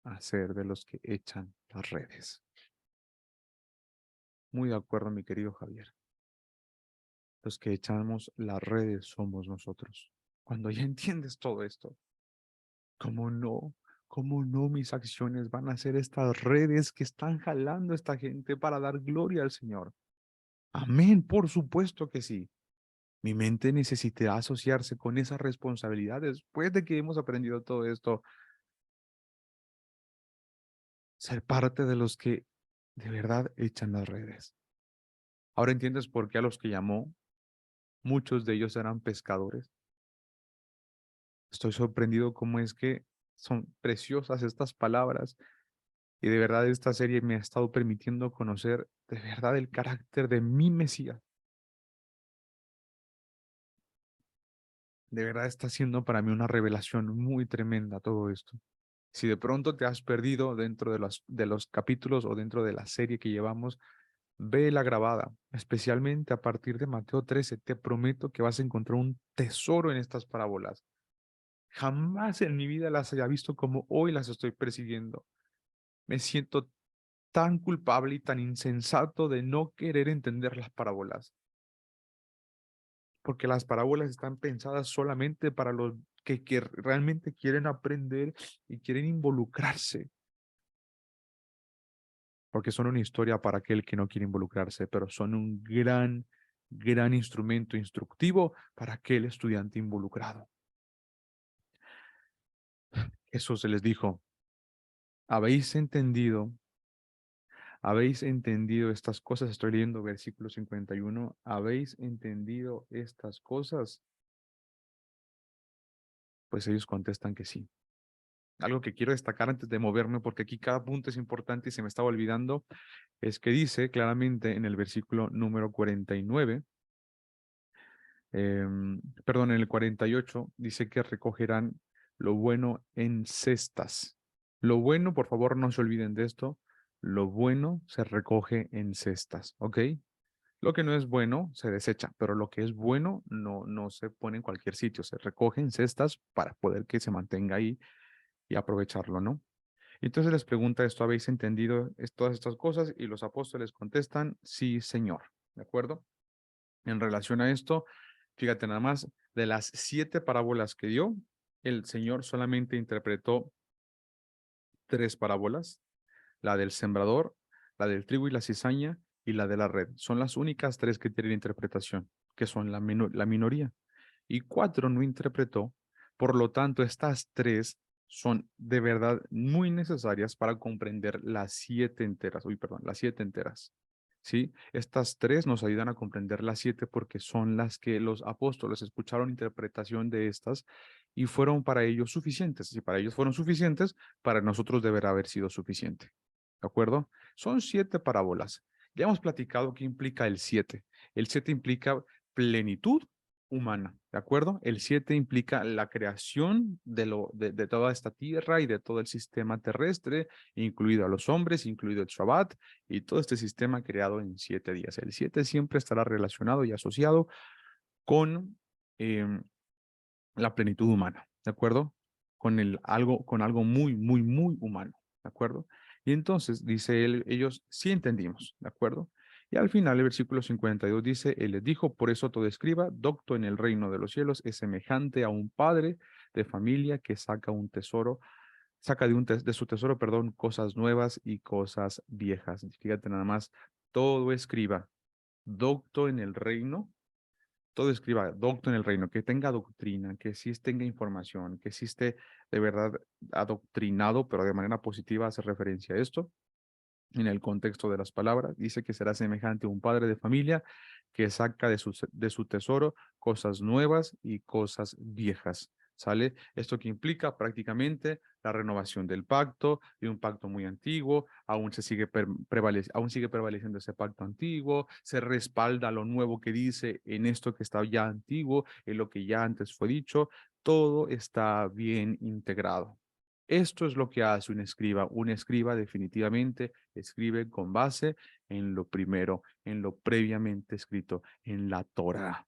a ser de los que echan las redes. Muy de acuerdo, mi querido Javier. Los que echamos las redes somos nosotros. Cuando ya entiendes todo esto, ¿cómo no? ¿Cómo no mis acciones van a ser estas redes que están jalando a esta gente para dar gloria al Señor? Amén, por supuesto que sí. Mi mente necesitará asociarse con esas responsabilidades después de que hemos aprendido todo esto, ser parte de los que de verdad echan las redes. Ahora entiendes por qué a los que llamó, muchos de ellos eran pescadores. Estoy sorprendido cómo es que son preciosas estas palabras y de verdad esta serie me ha estado permitiendo conocer de verdad el carácter de mi Mesías. De verdad está siendo para mí una revelación muy tremenda todo esto. Si de pronto te has perdido dentro de los capítulos o dentro de la serie que llevamos, ve la grabada, especialmente a partir de Mateo 13. Te prometo que vas a encontrar un tesoro en estas parábolas. Jamás en mi vida las haya visto como hoy las estoy persiguiendo. Me siento tan culpable y tan insensato de no querer entender las parábolas, porque las parábolas están pensadas solamente para los que realmente quieren aprender y quieren involucrarse, porque son una historia para aquel que no quiere involucrarse, pero son un gran instrumento instructivo para aquel estudiante involucrado. Jesús se les dijo, ¿habéis entendido? ¿Habéis entendido estas cosas? Estoy leyendo versículo 51. ¿Habéis entendido estas cosas? Pues ellos contestan que sí. algo que quiero destacar antes de moverme, porque aquí cada punto es importante y se me estaba olvidando, es que dice claramente en el versículo número 49, perdón, en el 48, dice que recogerán lo bueno en cestas. Lo bueno, por favor, no se olviden de esto, lo bueno se recoge en cestas, ¿ok? Lo que no es bueno se desecha, pero lo que es bueno no se pone en cualquier sitio, se recoge en cestas para poder que se mantenga ahí y aprovecharlo, ¿no? Entonces les pregunta esto, ¿habéis entendido todas estas cosas? Y los apóstoles contestan, sí, Señor, ¿de acuerdo? En relación a esto, fíjate nada más, de las 7 parábolas que dio, el Señor solamente interpretó 3 parábolas, la del sembrador, la del trigo y la cizaña y la de la red. Son las únicas 3 que tienen interpretación, que son la minoría. Y 4 no interpretó. Por lo tanto, estas 3 son de verdad muy necesarias para comprender las 7 enteras. Uy, perdón, las 7 enteras. ¿Sí? Estas 3 nos ayudan a comprender las 7 porque son las que los apóstoles escucharon interpretación de estas y fueron para ellos suficientes. Si para ellos fueron suficientes, para nosotros deberá haber sido suficiente. ¿De acuerdo? Son 7 parábolas. Ya hemos platicado qué implica el 7. El 7 implica plenitud humana, ¿de acuerdo? El 7 implica la creación de toda esta tierra y de todo el sistema terrestre, incluido a los hombres, incluido el Shabbat y todo este sistema creado en 7 días. El 7 siempre estará relacionado y asociado con em, la plenitud humana, ¿de acuerdo? Con algo muy, muy, muy humano, ¿de acuerdo? Y entonces dice él, ellos sí entendimos, ¿de acuerdo? Y al final el versículo 52 dice, él les dijo, por eso todo escriba, docto en el reino de los cielos, es semejante a un padre de familia que saca un tesoro, saca de su tesoro, perdón, cosas nuevas y cosas viejas. Fíjate nada más, todo escriba, docto en el reino, todo escriba, docto en el reino, que tenga doctrina, que sí tenga información, que sí esté de verdad adoctrinado, pero de manera positiva hace referencia a esto. En el contexto de las palabras, dice que será semejante a un padre de familia que saca de su tesoro cosas nuevas y cosas viejas. ¿Sale? Esto que implica prácticamente la renovación del pacto, de un pacto muy antiguo, aún sigue prevaleciendo ese pacto antiguo, se respalda lo nuevo que dice en esto que está ya antiguo, en lo que ya antes fue dicho, todo está bien integrado. Esto es lo que hace un escriba. Un escriba definitivamente escribe con base en lo primero, en lo previamente escrito, en la Torá,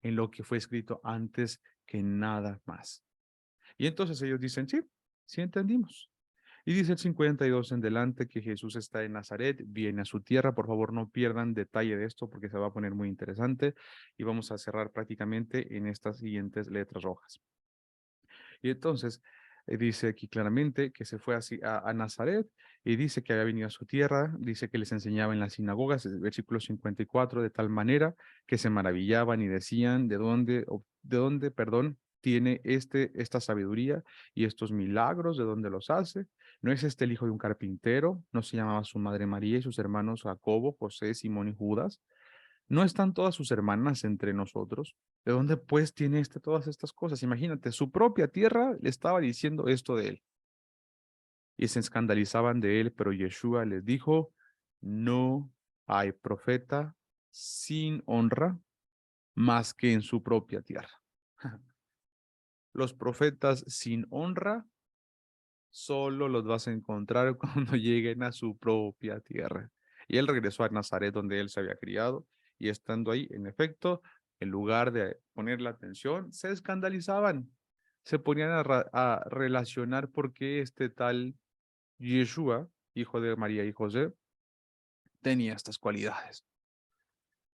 en lo que fue escrito antes que nada más. Y entonces ellos dicen, sí, sí entendimos. Y dice el 52 en delante que Jesús está en Nazaret, viene a su tierra. Por favor, no pierdan detalle de esto porque se va a poner muy interesante. Y vamos a cerrar prácticamente en estas siguientes letras rojas. Y entonces dice aquí claramente que se fue así a Nazaret y dice que había venido a su tierra, dice que les enseñaba en las sinagogas, el versículo 54, de tal manera que se maravillaban y decían de dónde, perdón, tiene esta sabiduría y estos milagros, de dónde los hace. ¿No es este el hijo de un carpintero? ¿No se llamaba su madre María y sus hermanos Jacobo, José, Simón y Judas? ¿No están todas sus hermanas entre nosotros? ¿De dónde pues tiene todas estas cosas? Imagínate, su propia tierra le estaba diciendo esto de él. Y se escandalizaban de él, pero Yeshua les dijo, no hay profeta sin honra más que en su propia tierra. Los profetas sin honra solo los vas a encontrar cuando lleguen a su propia tierra. Y él regresó a Nazaret, donde él se había criado, y estando ahí, en efecto, en lugar de poner la atención, se escandalizaban. Se ponían a relacionar por qué este tal Yeshua, hijo de María y José, tenía estas cualidades.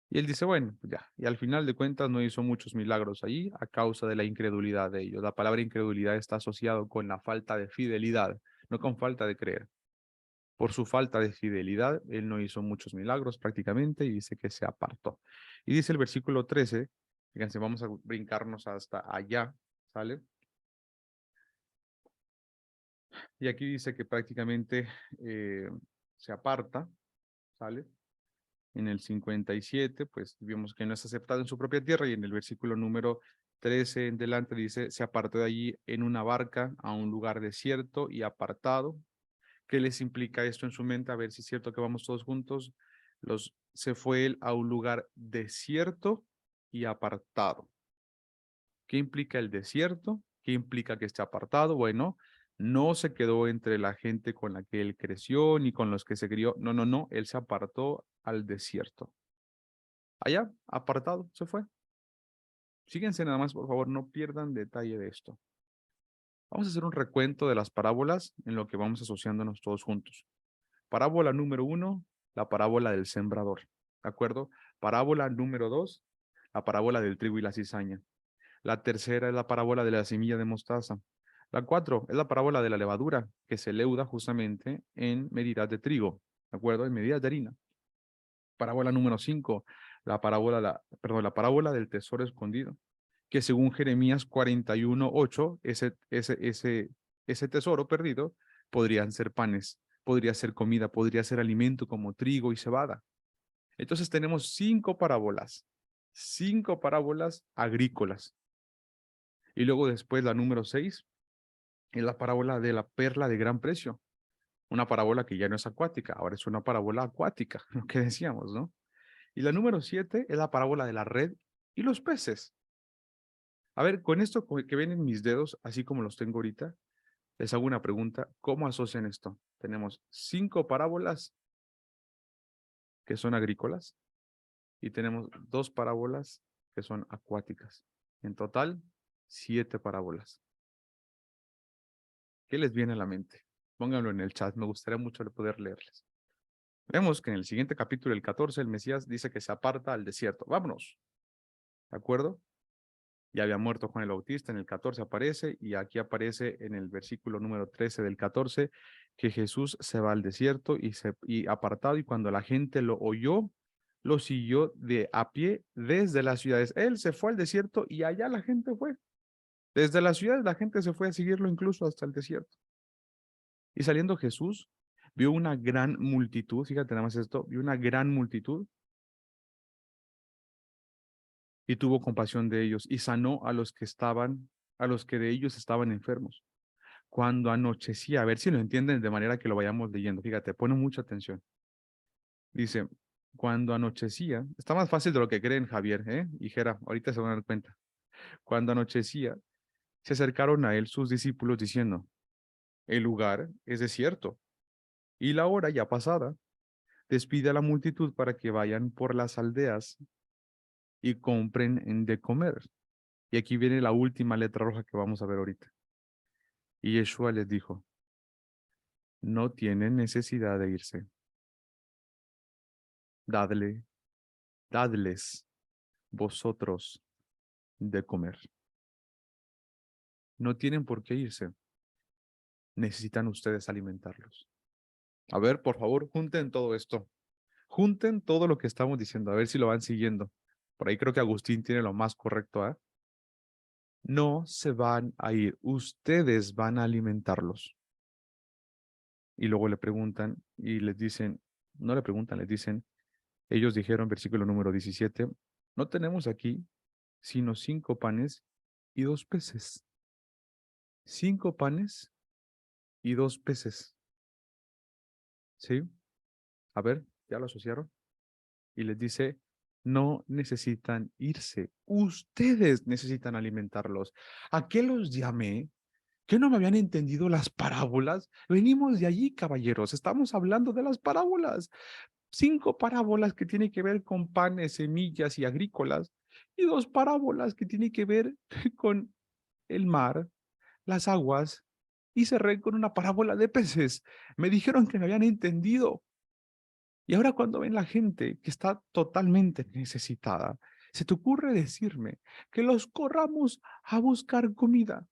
Y él dice, bueno, pues ya, y al final de cuentas no hizo muchos milagros allí a causa de la incredulidad de ellos. La palabra incredulidad está asociado con la falta de fidelidad, no con falta de creer. Por su falta de fidelidad, él no hizo muchos milagros prácticamente y dice que se apartó. Y dice el versículo 13, fíjense, vamos a brincarnos hasta allá, ¿sale? Y aquí dice que prácticamente se aparta, ¿sale? En el 57, pues vimos que no es aceptado en su propia tierra y en el versículo número 13 en delante dice, se apartó de allí en una barca a un lugar desierto y apartado. ¿Qué les implica esto en su mente? A ver si es cierto que vamos todos juntos. Se fue él a un lugar desierto y apartado. ¿Qué implica el desierto? ¿Qué implica que esté apartado? Bueno, no se quedó entre la gente con la que él creció ni con los que se crió. No, no, no. Él se apartó al desierto. Allá, apartado, se fue. Síguense nada más, por favor, no pierdan detalle de esto. Vamos a hacer un recuento de las parábolas en lo que vamos asociándonos todos juntos. Parábola número 1, la parábola del sembrador. ¿De acuerdo? Parábola número 2, la parábola del trigo y la cizaña. La tercera es la parábola de la semilla de mostaza. La 4 es la parábola de la levadura, que se leuda justamente en medidas de trigo, ¿de acuerdo? En medidas de harina. Parábola número 5, la parábola del tesoro escondido, que según Jeremías 41:8, ese tesoro perdido podrían ser panes, podría ser comida, podría ser alimento como trigo y cebada. Entonces tenemos cinco parábolas agrícolas. Y luego después la número 6 es la parábola de la perla de gran precio. Una parábola que ya no es acuática, ahora es una parábola acuática, lo que decíamos, ¿no? Y la número 7 es la parábola de la red y los peces. A ver, con esto que ven en mis dedos, así como los tengo ahorita, les hago una pregunta. ¿Cómo asocian esto? Tenemos 5 parábolas que son agrícolas y tenemos 2 parábolas que son acuáticas. En total, 7 parábolas. ¿Qué les viene a la mente? Pónganlo en el chat, me gustaría mucho poder leerles. Vemos que en el siguiente capítulo, el 14, el Mesías dice que se aparta al desierto. Vámonos. ¿De acuerdo? Ya había muerto Juan el Bautista, en el 14 aparece, y aquí aparece en el versículo número 13 del 14, que Jesús se va al desierto y apartado, y cuando la gente lo oyó, lo siguió de a pie desde las ciudades. Él se fue al desierto y allá la gente fue. Desde las ciudades la gente se fue a seguirlo incluso hasta el desierto. Y saliendo Jesús, vio una gran multitud, fíjate nada más esto, vio una gran multitud y tuvo compasión de ellos y sanó a los que de ellos estaban enfermos. Cuando anochecía, a ver si lo entienden de manera que lo vayamos leyendo, fíjate, pone mucha atención. Dice, cuando anochecía, está más fácil de lo que creen Javier, y Jera, ahorita se van a dar cuenta. Cuando anochecía, se acercaron a él sus discípulos diciendo, el lugar es desierto y la hora ya pasada. Despide a la multitud para que vayan por las aldeas y compren de comer. Y aquí viene la última letra roja que vamos a ver ahorita. Y Yeshua les dijo, no tienen necesidad de irse. Dadles vosotros de comer. No tienen por qué irse. Necesitan ustedes alimentarlos. A ver, por favor, junten todo esto. Junten todo lo que estamos diciendo, a ver si lo van siguiendo. Por ahí creo que Agustín tiene lo más correcto, ¿eh? No se van a ir, ustedes van a alimentarlos. Y luego le preguntan y les dicen, no le preguntan, les dicen, ellos dijeron, versículo número 17, no tenemos aquí sino 5 panes y 2 peces. 5 panes y 2 peces. ¿Sí? A ver, ¿ya lo asociaron? Y les dice, no necesitan irse, ustedes necesitan alimentarlos. ¿A qué los llamé? ¿Qué no me habían entendido las parábolas? Venimos de allí, caballeros, estamos hablando de las parábolas. 5 parábolas que tienen que ver con panes, semillas y agrícolas, y 2 parábolas que tienen que ver con el mar, las aguas, y cerré con una parábola de peces. Me dijeron que me habían entendido. Y ahora cuando ven la gente que está totalmente necesitada, se te ocurre decirme que los corramos a buscar comida.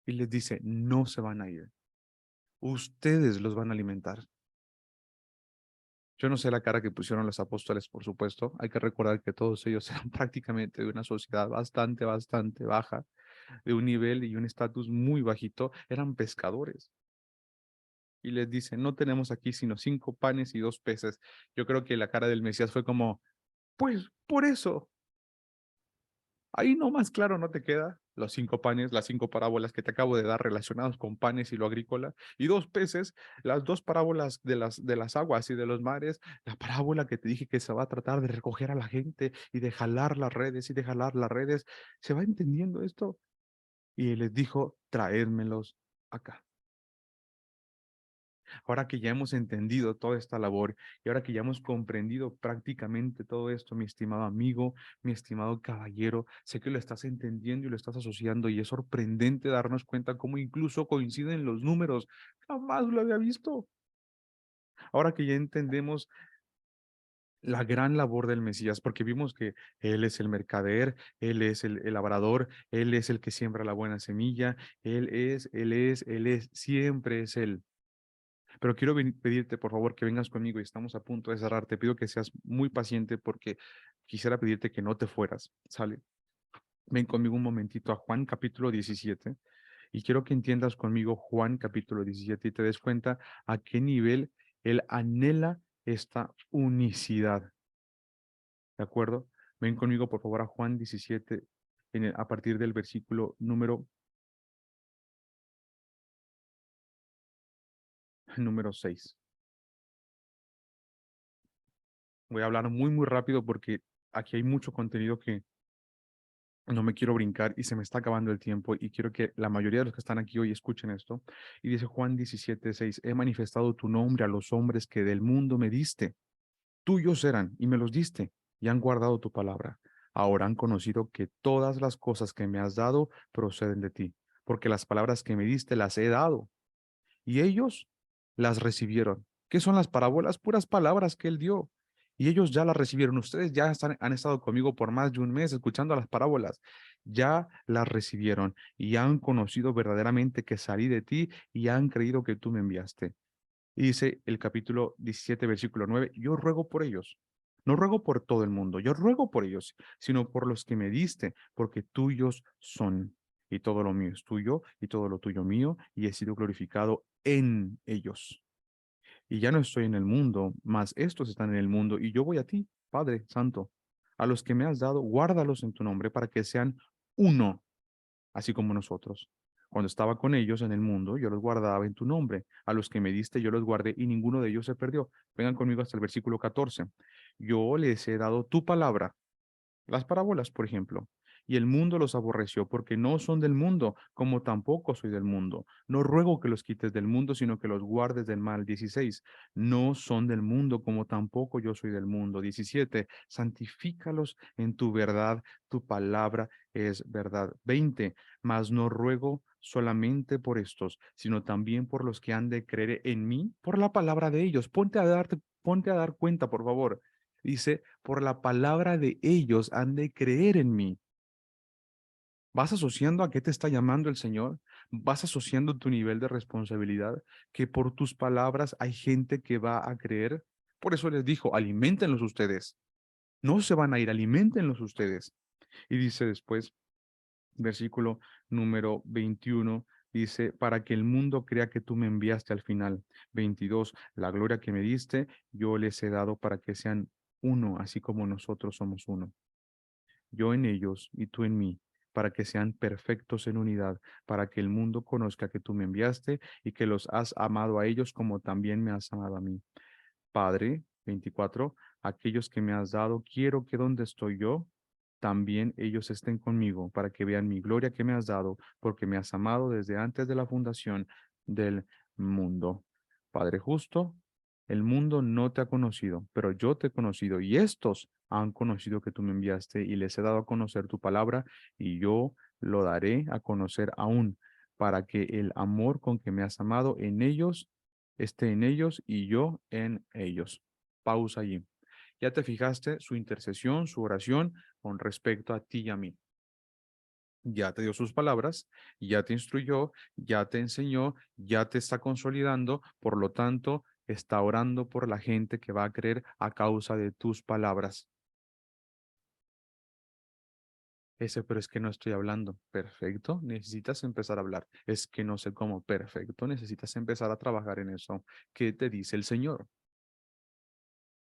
Y les dice, no se van a ir. Ustedes los van a alimentar. Yo no sé la cara que pusieron los apóstoles, por supuesto. Hay que recordar que todos ellos eran prácticamente de una sociedad bastante baja, de un nivel y un estatus muy bajito. Eran pescadores. Y les dicen, no tenemos aquí sino 5 panes y 2 peces. Yo creo que la cara del Mesías fue como, Pues por eso, ahí no más claro no te queda los 5 panes, las 5 parábolas que te acabo de dar relacionados con panes y lo agrícola, y 2 peces, las 2 parábolas de las aguas y de los mares, la parábola que te dije que se va a tratar de recoger a la gente y de jalar las redes y de jalar las redes. ¿Se va entendiendo esto? Y les dijo, traédmelos acá. Ahora que ya hemos entendido toda esta labor y ahora que ya hemos comprendido prácticamente todo esto, mi estimado amigo, mi estimado caballero, sé que lo estás entendiendo y lo estás asociando y es sorprendente darnos cuenta cómo incluso coinciden los números. Jamás lo había visto. Ahora que ya entendemos la gran labor del Mesías, porque vimos que Él es el mercader, Él es el labrador, Él es el que siembra la buena semilla, siempre es Él. Pero quiero pedirte, por favor, que vengas conmigo y estamos a punto de cerrar. Te pido que seas muy paciente porque quisiera pedirte que no te fueras, ¿sale? Ven conmigo un momentito a Juan capítulo 17 y quiero que entiendas conmigo Juan capítulo 17 y te des cuenta a qué nivel él anhela esta unicidad, ¿de acuerdo? Ven conmigo, por favor, a Juan 17 a partir del versículo número 6. Voy a hablar muy, muy rápido porque aquí hay mucho contenido que no me quiero brincar y se me está acabando el tiempo y quiero que la mayoría de los que están aquí hoy escuchen esto. Y dice Juan 17:6, he manifestado tu nombre a los hombres que del mundo me diste. Tuyos eran y me los diste y han guardado tu palabra. Ahora han conocido que todas las cosas que me has dado proceden de ti, porque las palabras que me diste las he dado y ellos las recibieron. ¿Qué son las parábolas? Puras palabras que él dio. Y ellos ya las recibieron. Ustedes ya han estado conmigo por más de un mes escuchando las parábolas. Ya las recibieron y han conocido verdaderamente que salí de ti y han creído que tú me enviaste. Y dice el capítulo 17, versículo 9, yo ruego por ellos. No ruego por todo el mundo, yo ruego por ellos, sino por los que me diste, porque tuyos son. Y todo lo mío es tuyo, y todo lo tuyo mío, y he sido glorificado en ellos. Y ya no estoy en el mundo, mas estos están en el mundo, y yo voy a ti, Padre Santo. A los que me has dado, guárdalos en tu nombre, para que sean uno así como nosotros. Cuando estaba con ellos en el mundo, yo los guardaba en tu nombre. A los que me diste, yo los guardé y ninguno de ellos se perdió. Vengan conmigo hasta el versículo 14. Yo les he dado tu palabra, las parábolas, por ejemplo. Y el mundo los aborreció porque no son del mundo, como tampoco soy del mundo. No ruego que los quites del mundo, sino que los guardes del mal. 16. No son del mundo, como tampoco yo soy del mundo. 17. Santifícalos en tu verdad, tu palabra es verdad. 20. Mas no ruego solamente por estos, sino también por los que han de creer en mí, por la palabra de ellos. Ponte a dar cuenta, por favor. Dice, por la palabra de ellos han de creer en mí. ¿Vas asociando a qué te está llamando el Señor? ¿Vas asociando tu nivel de responsabilidad? Que por tus palabras hay gente que va a creer. Por eso les dijo, aliméntenlos ustedes. No se van a ir, aliméntenlos ustedes. Y dice después, versículo número 21, dice, para que el mundo crea que tú me enviaste al final. 22, la gloria que me diste, yo les he dado para que sean uno, así como nosotros somos uno. Yo en ellos y tú en mí, para que sean perfectos en unidad, para que el mundo conozca que tú me enviaste y que los has amado a ellos como también me has amado a mí. Padre, 24, aquellos que me has dado, quiero que donde estoy yo, también ellos estén conmigo, para que vean mi gloria que me has dado, porque me has amado desde antes de la fundación del mundo. Padre justo, el mundo no te ha conocido, pero yo te he conocido, y estos han conocido que tú me enviaste, y les he dado a conocer tu palabra, y yo lo daré a conocer aún, para que el amor con que me has amado en ellos esté en ellos y yo en ellos. Pausa allí. Ya te fijaste su intercesión, su oración con respecto a ti y a mí. Ya te dio sus palabras, ya te instruyó, ya te enseñó, ya te está consolidando, por lo tanto, está orando por la gente que va a creer a causa de tus palabras. Pero es que no estoy hablando. Perfecto, necesitas empezar a hablar. Es que no sé cómo. Perfecto, necesitas empezar a trabajar en eso. ¿Qué te dice el Señor?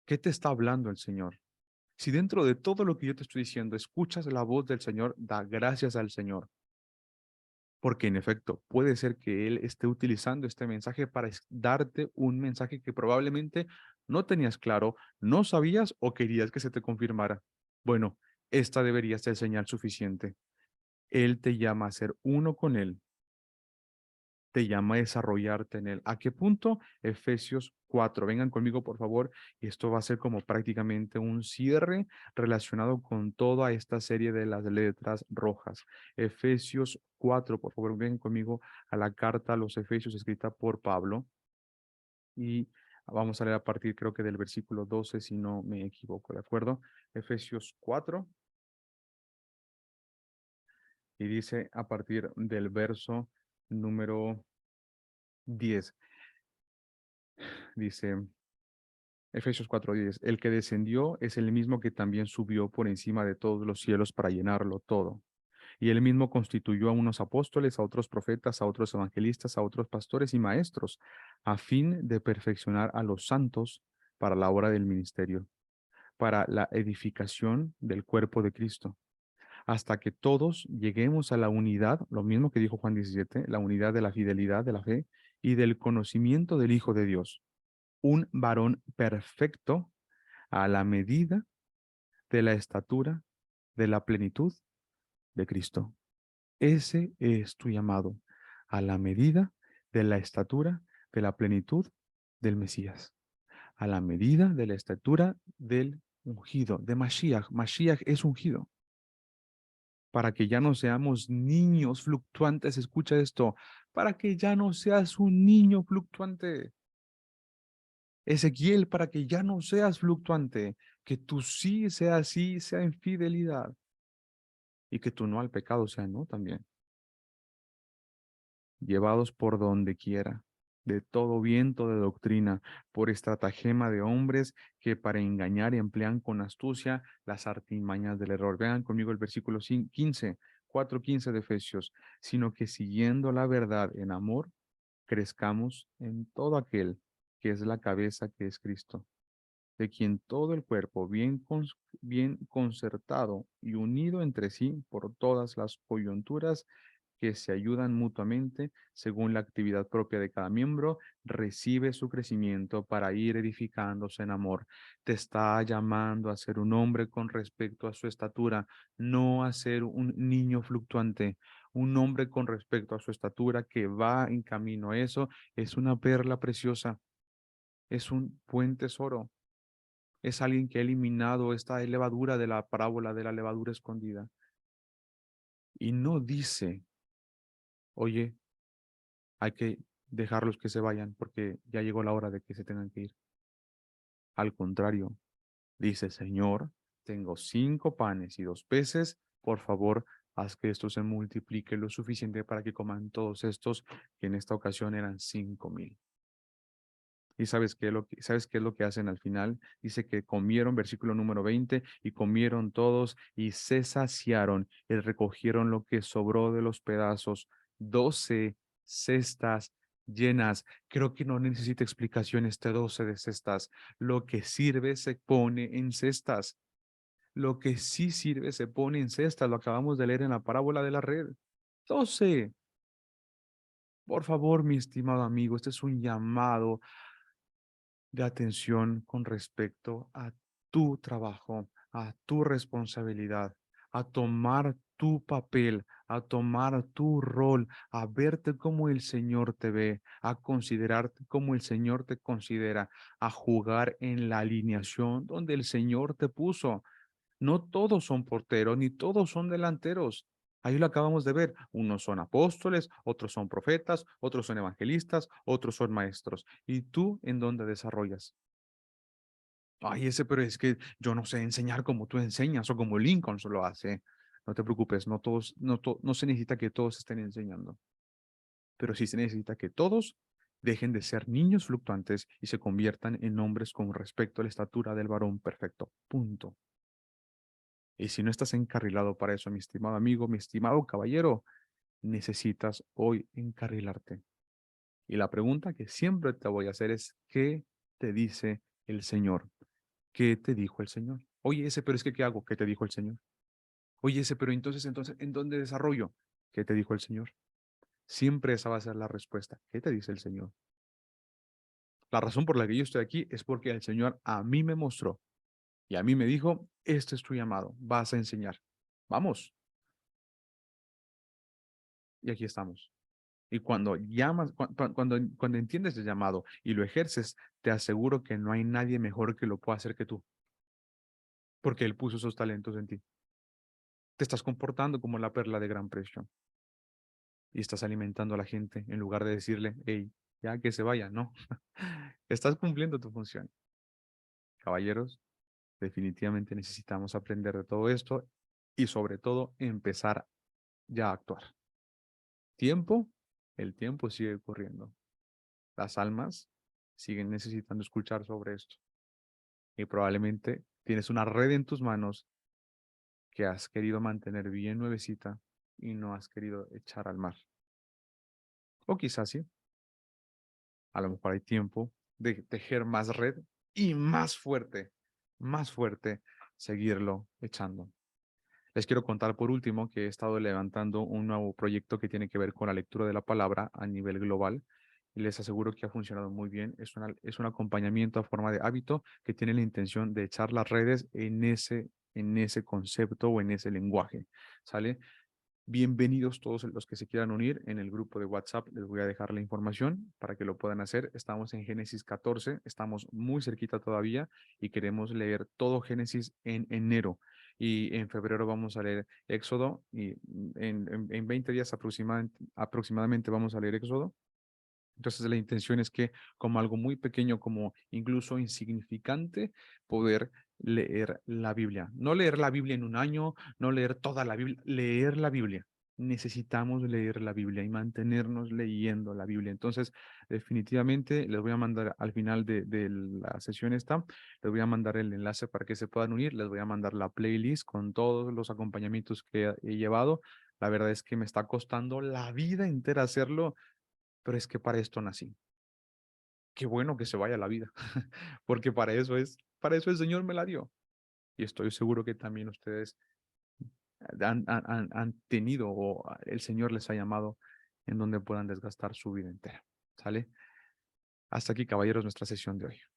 ¿Qué te está hablando el Señor? Si dentro de todo lo que yo te estoy diciendo escuchas la voz del Señor, da gracias al Señor. Porque en efecto, puede ser que Él esté utilizando este mensaje para darte un mensaje que probablemente no tenías claro, no sabías o querías que se te confirmara. Bueno, esta debería ser señal suficiente. Él te llama a ser uno con Él, te llama a desarrollarte en Él. ¿A qué punto? Efesios 4. Vengan conmigo, por favor, y esto va a ser como prácticamente un cierre relacionado con toda esta serie de las letras rojas. Efesios 4, por favor, vengan conmigo a la carta a los Efesios escrita por Pablo y vamos a leer a partir, creo que del versículo 12, si no me equivoco, ¿de acuerdo? Efesios 4 y dice a partir del verso número 10. Dice Efesios 4:10, el que descendió es el mismo que también subió por encima de todos los cielos para llenarlo todo. Y él mismo constituyó a unos apóstoles, a otros profetas, a otros evangelistas, a otros pastores y maestros, a fin de perfeccionar a los santos para la obra del ministerio, para la edificación del cuerpo de Cristo, hasta que todos lleguemos a la unidad, lo mismo que dijo Juan 17, la unidad de la fidelidad, de la fe y del conocimiento del Hijo de Dios, un varón perfecto a la medida de la estatura de la plenitud de Cristo. Ese es tu llamado, a la medida de la estatura de la plenitud del Mesías, a la medida de la estatura del ungido, de Mashiach. Mashiach es ungido. Para que ya no seamos niños fluctuantes, escucha esto, para que ya no seas un niño fluctuante. Ezequiel, para que ya no seas fluctuante, que tu sí, sea en fidelidad, y que tu no al pecado sea no también. Llevados por donde quiera, de todo viento de doctrina, por estratagema de hombres que para engañar emplean con astucia las artimañas del error. Vean conmigo el versículo 15, 4:15 de Efesios, sino que siguiendo la verdad en amor, crezcamos en todo aquel que es la cabeza que es Cristo, de quien todo el cuerpo, bien concertado y unido entre sí por todas las coyunturas que se ayudan mutuamente según la actividad propia de cada miembro, recibe su crecimiento para ir edificándose en amor. Te está llamando a ser un hombre con respecto a su estatura, no a ser un niño fluctuante. Un hombre con respecto a su estatura que va en camino a eso es una perla preciosa, es un buen tesoro. Es alguien que ha eliminado esta levadura de la parábola de la levadura escondida. Y no dice, oye, hay que dejarlos que se vayan porque ya llegó la hora de que se tengan que ir. Al contrario, dice, Señor, tengo 5 panes y 2 peces, por favor, haz que esto se multiplique lo suficiente para que coman todos estos, que en esta ocasión eran 5,000. ¿Y sabes qué es lo que hacen al final? Dice que comieron, versículo número 20, y comieron todos y se saciaron y recogieron lo que sobró de los pedazos, 12 cestas llenas. Creo que no necesita explicación este 12 de cestas. Lo que sirve se pone en cestas. Lo que sí sirve se pone en cestas. Lo acabamos de leer en la parábola de la red. 12. Por favor, mi estimado amigo, este es un llamado de atención con respecto a tu trabajo, a tu responsabilidad, a tomar tu papel, a tomar tu rol, a verte como el Señor te ve, a considerarte como el Señor te considera, a jugar en la alineación donde el Señor te puso. No todos son porteros, ni todos son delanteros. Ahí lo acabamos de ver. Unos son apóstoles, otros son profetas, otros son evangelistas, otros son maestros. ¿Y tú en dónde desarrollas? Ay, pero es que yo no sé enseñar como tú enseñas o como Lincoln lo hace. No te preocupes, no se necesita que todos estén enseñando, pero sí se necesita que todos dejen de ser niños fluctuantes y se conviertan en hombres con respecto a la estatura del varón perfecto. Punto. Y si no estás encarrilado para eso, mi estimado amigo, mi estimado caballero, necesitas hoy encarrilarte. Y la pregunta que siempre te voy a hacer es, ¿qué te dice el Señor? ¿Qué te dijo el Señor? Oye, ese, pero es que, ¿qué hago? ¿Qué te dijo el Señor? Oye, ese, pero entonces, ¿en dónde desarrollo? ¿Qué te dijo el Señor? Siempre esa va a ser la respuesta. ¿Qué te dice el Señor? La razón por la que yo estoy aquí es porque el Señor a mí me mostró y a mí me dijo, este es tu llamado, vas a enseñar. Vamos. Y aquí estamos. Y cuando llamas, cuando entiendes el llamado y lo ejerces, te aseguro que no hay nadie mejor que lo pueda hacer que tú, porque Él puso esos talentos en ti. Te estás comportando como la perla de gran precio y estás alimentando a la gente en lugar de decirle, hey, ya que se vaya, no. Estás cumpliendo tu función. Caballeros, definitivamente necesitamos aprender de todo esto y sobre todo empezar ya a actuar. Tiempo, el tiempo sigue corriendo. Las almas siguen necesitando escuchar sobre esto. Y probablemente tienes una red en tus manos que has querido mantener bien nuevecita y no has querido echar al mar. O quizás sí, a lo mejor hay tiempo de tejer más red y más fuerte, seguirlo echando. Les quiero contar por último que he estado levantando un nuevo proyecto que tiene que ver con la lectura de la palabra a nivel global y les aseguro que ha funcionado muy bien. Es un acompañamiento a forma de hábito que tiene la intención de echar las redes en ese concepto o en ese lenguaje. ¿Sale? Bienvenidos todos los que se quieran unir en el grupo de WhatsApp. Les voy a dejar la información para que lo puedan hacer. Estamos en Génesis 14, estamos muy cerquita todavía y queremos leer todo Génesis en enero. Y en febrero vamos a leer Éxodo y en 20 días aproximadamente vamos a leer Éxodo. Entonces la intención es que como algo muy pequeño, como incluso insignificante, poder leer la Biblia. No leer la Biblia en un año, no leer toda la Biblia, leer la Biblia. Necesitamos leer la Biblia y mantenernos leyendo la Biblia. Entonces, definitivamente les voy a mandar al final de la sesión esta, les voy a mandar el enlace para que se puedan unir, les voy a mandar la playlist con todos los acompañamientos que he llevado. La verdad es que me está costando la vida entera hacerlo, pero es que para esto nací. Qué bueno que se vaya la vida, porque para eso el Señor me la dio. Y estoy seguro que también ustedes han tenido o el Señor les ha llamado en donde puedan desgastar su vida entera. ¿Sale? Hasta aquí, caballeros, nuestra sesión de hoy.